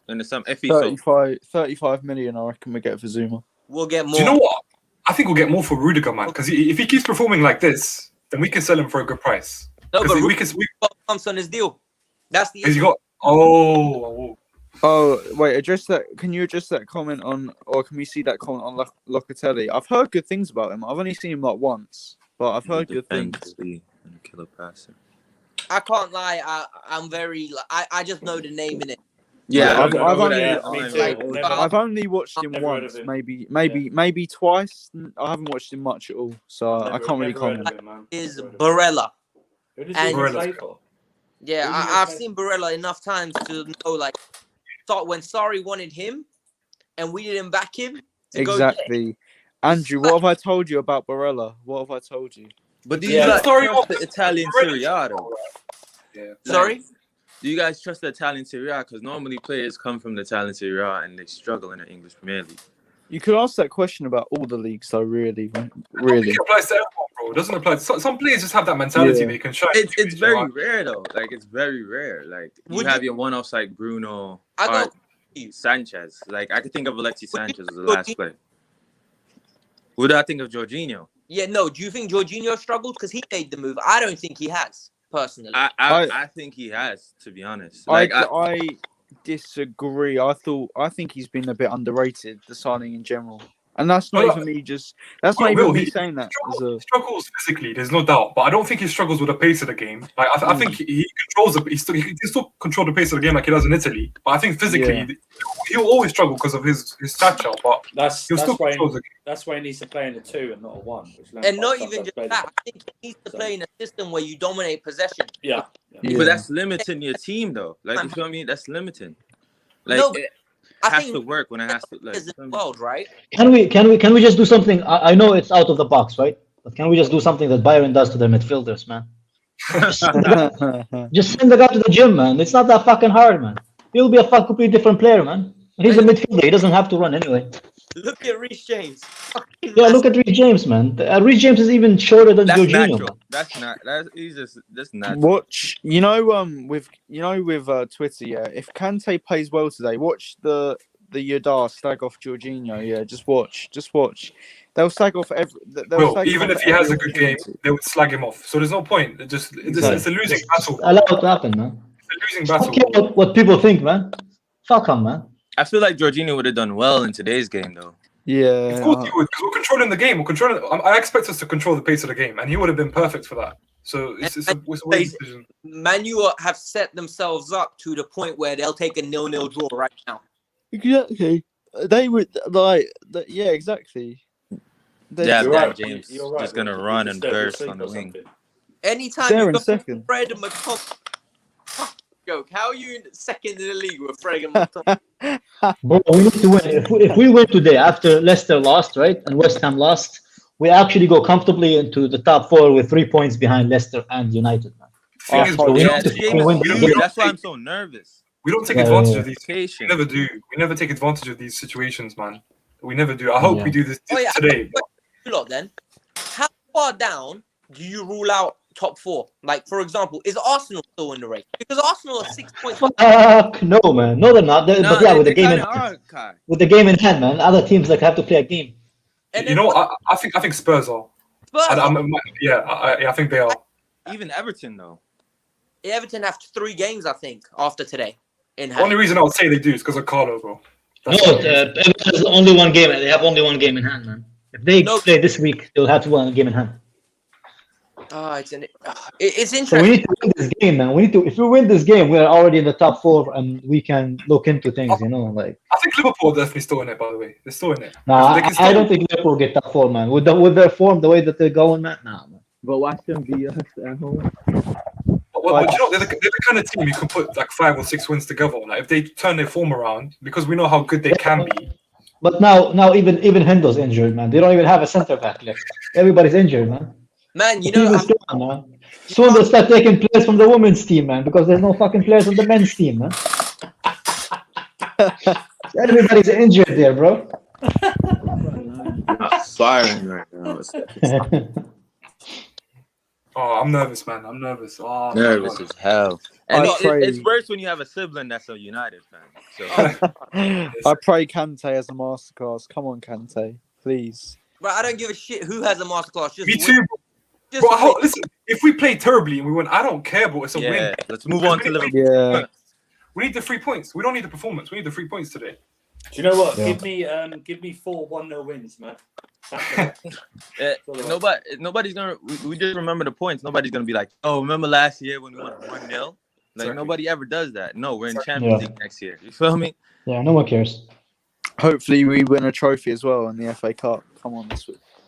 And some 35 million, I reckon we get for Zuma. We'll get more. Do you know what? I think we'll get more for Rudiger, man. Because if he keeps performing like this, then we can sell him for a good price. No, but Rudiger got bumps on his deal. That's the issue. Oh, wait, address that. Can you address that comment on, or can we see that comment on Locatelli? I've heard good things about him. I've only seen him like once, but I've heard good things. Killer passer. I can't lie. I'm very. I just know the name in it. Yeah, I've only watched him once, maybe twice. I haven't watched him much at all, so I can't really comment. Is Barella? Who does he play for? Yeah, I've seen Barella enough times to know, like, when Sarri wanted him, and we didn't back him. Exactly, Andrew. What have I told you about Barella? What have I told you? But do you trust the Italian Serie A though? Yeah. Sorry. Do you guys trust the Italian Serie A? Because normally players come from the Italian Serie A and they struggle in the English Premier League. You could ask that question about all the leagues, though. Really. It applies to everyone, bro. It doesn't apply. Some players just have that mentality. They can shine. It's very rare, though. Like, it's very rare. Like, you have your one-offs like Bruno, Sanchez. Like, I could think of Alexis Sanchez as the last player. What do I think of Jorginho? Yeah, no. Do you think Jorginho struggled because he made the move? I don't think he has, personally. I think he has, to be honest. Like, I disagree. I think he's been a bit underrated, the signing in general. And that's not even me that's not even me saying that. He struggles physically, there's no doubt, but I don't think he struggles with the pace of the game. Like, I think he controls he still control the pace of the game like he does in Italy. But I think physically he'll always struggle because of his stature. But that's why he needs to play in a 2 and not a 1. And not even just that. I think he needs to play in a system where you dominate possession. Yeah. But that's limiting your team, though. Like, you feel what I mean? That's limiting. Like, I has to work when it has to. Like, world, right? Can we just do something? I know it's out of the box, right? But can we just do something that Bayern does to their midfielders, man? Just send the guy to the gym, man. It's not that fucking hard, man. He'll be a completely different player, man. He's a midfielder. He doesn't have to run anyway. Look at Reece James. Fucking Yeah, look at Reece James, man. Reece James is even shorter than That's Jorginho. natural. That's not. He's just. That's natural. Watch, with Twitter, yeah. If Kante plays well today, watch the Yadar slag off Jorginho. Yeah, just watch. They'll slag off every. Well, even if he has a good game, they would slag him off. So there's no point. It's a losing battle. Allow it to happen, man. It's a losing I don't battle. care what people think, man. Fuck 'em, man. I feel like Jorginho would have done well in today's game, though. Yeah. Of course he would, because we're controlling the game. I expect us to control the pace of the game, and he would have been perfect for that. So it's a weird decision. Manu have set themselves up to the point where they'll take a 0-0 draw right now. Exactly. They would like. Yeah, exactly. Yeah, You're Dan right. James You're right. just gonna We'll run just and stay- we'll burst sleep on the or wing. something. Anytime There you in go second. Fred and McTominay. Joke. How are you in second in the league with Fred and McTominay? Bro, we need to win. If we win today after Leicester lost, right, and West Ham lost, we actually go comfortably into the top 4 with 3 points behind Leicester and United, man. Thing is, So we Yeah, need to this game win is the huge. game. That's why I'm so nervous. we don't take Yeah, advantage yeah, of these. We Patient. never do. We never take advantage of these situations, man. We never do. I hope Yeah. we do this Oh, yeah. today. You lot then. How far down do you rule out top 4? Like, for example, is Arsenal still in the race? Because Arsenal are 6 points. Fuck no, man. No, they're not. No, But yeah, with the they game in kinda hand. are, Kai. With the game in hand, man. Other teams like have to play a game. And You then know, I think Spurs are. Spurs, I think they are. Even Everton, though. Everton have 3 games, I think, after today in The hand. only reason I would say they do is because of Carlo, bro. No, That's Everton has only one game. They have only one game in hand, man. If they No. play this week, they'll have to win a game in hand. It's So we interesting. need to win this game, man. If we win this game, we're already in the top 4, and we can look into things, you know, like. I think Liverpool are definitely still in it, by the way. They're still in it. Nah, They can I still- don't think Liverpool get top 4, man. With their form, the way that they're going, man. Nah, man. But watch them beat us at home. But you know, they're the kind of team you can put like 5 or 6 wins together. Like if they turn their form around, because we know how good they can be. But now even Hendo's injured, man. They don't even have a center back left. Everybody's injured, man. Man, you The team know, is gone, man. Soon they'll start taking players from the women's team, man, because there's no fucking players on the men's team, man. Everybody's injured there, bro. Firing right now. Oh, I'm nervous, man. I'm nervous. Oh, my Nervous God. as hell. And I pray- it's worse when you have a sibling that's a United fan. So I pray Kante has a masterclass. Come on, Kante, please. bro, I don't give a shit who has a masterclass. Just Me win. too, bro. Just Bro, win. listen, if we play terribly and we win, I don't care, bro. It's a yeah, win. let's move on to Liverpool. Yeah. We need the 3 points. We don't need the performance. We need the 3 points today. Do you know what? Yeah. Give me 4 1-0 wins, man. Nobody's gonna. We just remember the points. Nobody's gonna be like, oh, remember last year when we won 1-0? Like Exactly. nobody ever does that. No, we're in Champions Yeah. League next year. You feel me? Yeah, no one cares. Hopefully we win a trophy as well in the FA Cup. Come on,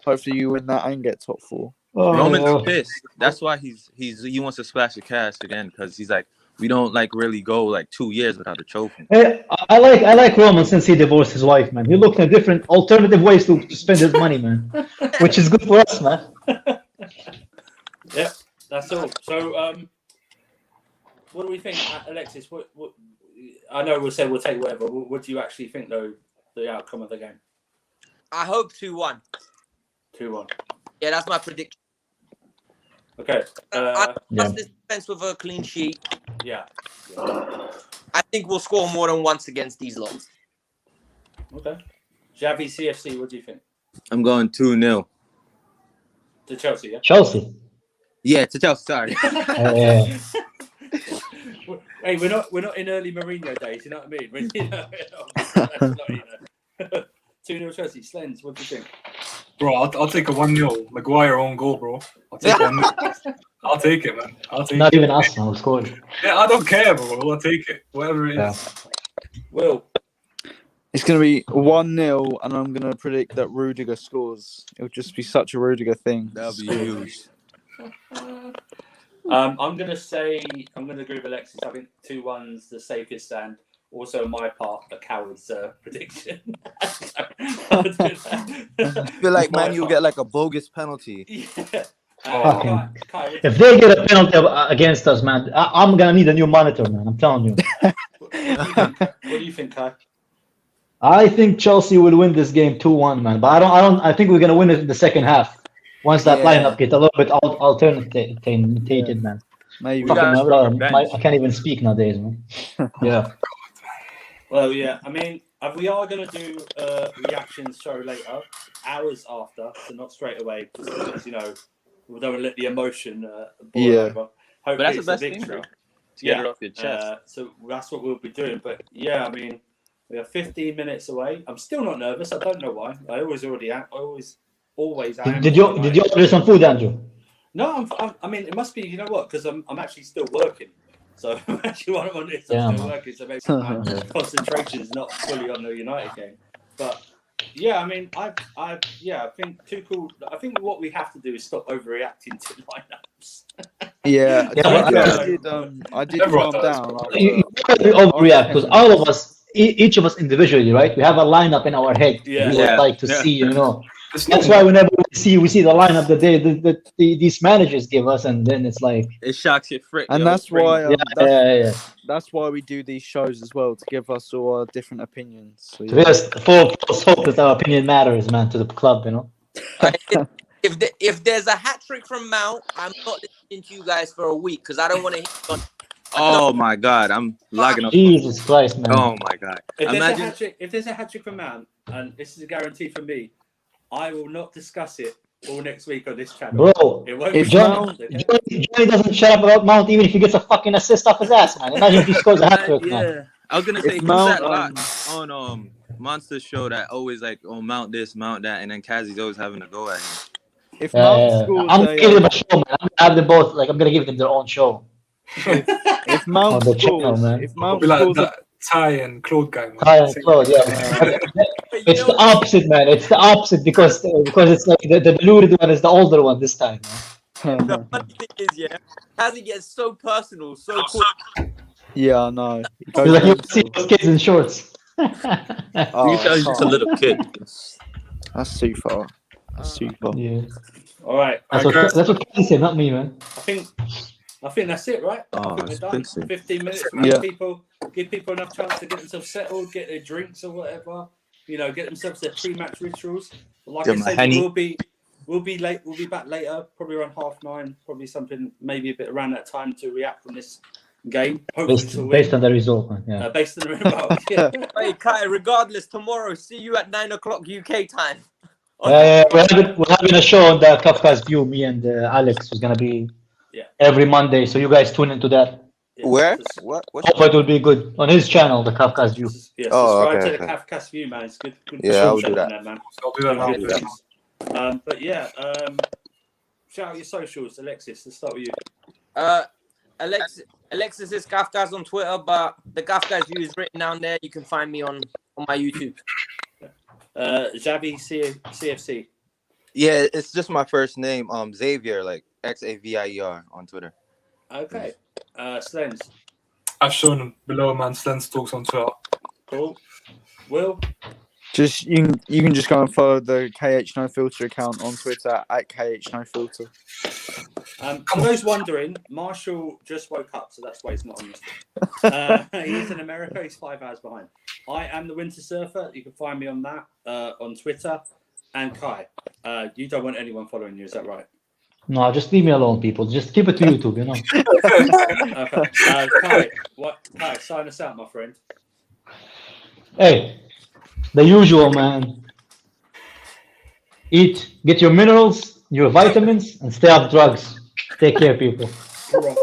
hopefully you win that and get top 4. Roman's Oh, pissed. That's why he wants to splash the cash again because he's like, we don't like really go like 2 years without a trophy. hey, I like Roman since he divorced his wife, man. He looked at different alternative ways to spend his money, man, which is good for us, man. Yeah, that's all. So, what do we think, Alexis? What I know we'll say we'll take whatever. What do you actually think, though, the outcome of the game? I hope 2-1. 2-1. Yeah, that's my prediction. Okay. I yeah. trust this defense with a clean sheet. Yeah. I think we'll score more than once against these lots. Okay. Javi CFC, what do you think? I'm going 2-0. To Chelsea, yeah? Chelsea. Yeah, to Chelsea. Sorry. Hey, we're not in early Mourinho days, you know what I mean? That's not, 2-0 Chelsea. Slens, what do you think? Bro, I'll take a 1-0. Maguire own goal, bro. I'll take 1-0. I'll take it, man. I'll take Not it. even us, man. Who scored? Yeah, I don't care, bro. I'll take it. Whatever it is. Yeah. Will. It's going to be 1-0, and I'm going to predict that Rudiger scores. It'll just be such a Rudiger thing. That'll be huge. I'm going to agree with Alexis. I think 2-1's the safest and also my part, a coward's prediction. I feel like man, you'll get like a bogus penalty. Yeah. Fucking- Kai, If they get a penalty against us, man, I'm gonna need a new monitor, man. I'm telling you. what do you think, Kai? I think Chelsea will win this game 2-1, man. But I think we're gonna win it in the second half. Once that Yeah. lineup gets a little bit alternated, man. Maybe. We got- I can't even speak nowadays, man. Yeah. Well, yeah. I mean, we are going to do a reactions show later, hours after, so not straight away, because we don't want to let the emotion boil Yeah. over. But that's Hopefully the it's best a thing, victory. bro. To get it off your chest. So that's what we'll be doing. But yeah, I mean, we are 15 minutes away. I'm still not nervous. I don't know why. I always am. Did you order some food, Andrew? No, I mean, it must be. You know what? Because I'm actually still working. So actually, while I'm on this, I'm still working. So maybe my concentration is not fully on the United game. But yeah, I mean, I think Tuchel. I think what we have to do is stop overreacting to lineups. Yeah, I did Everyone calm does. down. You can't overreact because all of us, each of us individually, right? We have a lineup in our head. Yeah. We would like to see, It's That's normal. why whenever we see the lineup that these managers give us, and then it's like, It shocks your frick. And yo. that's why yeah. that's why we do these shows as well, to give us all our different opinions. So, To be honest, false hope that our opinion matters, man, to the club, If there's a hat trick from Mount, I'm not listening to you guys for a week because I don't want to hit on. Oh my God, I'm lagging up. Jesus Christ, man. Oh my God. If there's a hat trick for Man, and this is a guarantee for me, I will not discuss it all next week on this channel. Bro, It won't if be Johnny doesn't shut up about Mount, even if he gets a fucking assist off his ass, man. Imagine if he scores a hat trick, man. Yeah, I was gonna say If who's Mount, that on Monster Show that always like Mount this, Mount that, and then Kazi's always having to go at him. If Mount scores I'm gonna give them a show, man. I'm gonna have them both. Like, I'm gonna give them their own show. if Mount On the channel, scores, man. if It'll Mount be like scores, that Ty and Claude guy. Ty and Claude, yeah. It's the opposite, man. It's the opposite because it's like the deluded one is the older one this time, man. The funny thing is, Kazi gets so personal, so quick. yeah, I know. It's like you see those kids in shorts. Oh, You tell he's just a little kid. That's too far. That's too far. Yeah. All right. That's what Kenny said, not me, man. I think that's it, right? I Oh, think we're it's done. fixing. 15 minutes. Yeah. Give people enough chance to get themselves settled, get their drinks or whatever. Get themselves their pre-match rituals. But like Get I my said, Henny. we'll be late. We'll be back later, probably around 9:30. Probably something, maybe a bit around that time to react from this game. Hopefully to win. Based on the result, man. Yeah. Based on the result. Yeah. Hey, Kai, regardless, tomorrow, see you at 9 o'clock UK time. We're having a show on the Kafka's View. Me and Alex is gonna be every Monday, so you guys tune into that. Where? What? Hope it will be good on his channel, the Kafka's View. Yeah, Oh, subscribe okay, to the okay. Kafka's View, man. It's good. Yeah, I'll do that. There, man. I'll do that. I'll do that. But yeah, shout out your socials, Alexis. Let's start with you. Alexis is Kafka's on Twitter, but the Kafka's View is written down there. You can find me on my YouTube. Xavi CFC. Yeah, it's just my first name, Xavier, like Xavier on Twitter. Okay. Slens. I've shown below, man. Slens Talks on Twitter. Cool. Will. Just you can just go and follow the KH9Filter account on Twitter at KH9Filter. For those wondering, Marshall just woke up, so that's why he's not on this. He's in America. He's 5 hours behind. I am the Winter Surfer. You can find me on that on Twitter. And Kai, you don't want anyone following you, is that right? No, just leave me alone, people. Just keep it to YouTube, Okay. Kai, sign us out, my friend. Hey, the usual, man. Eat, get your minerals, your vitamins, and stay off drugs. Take care, people. Come on.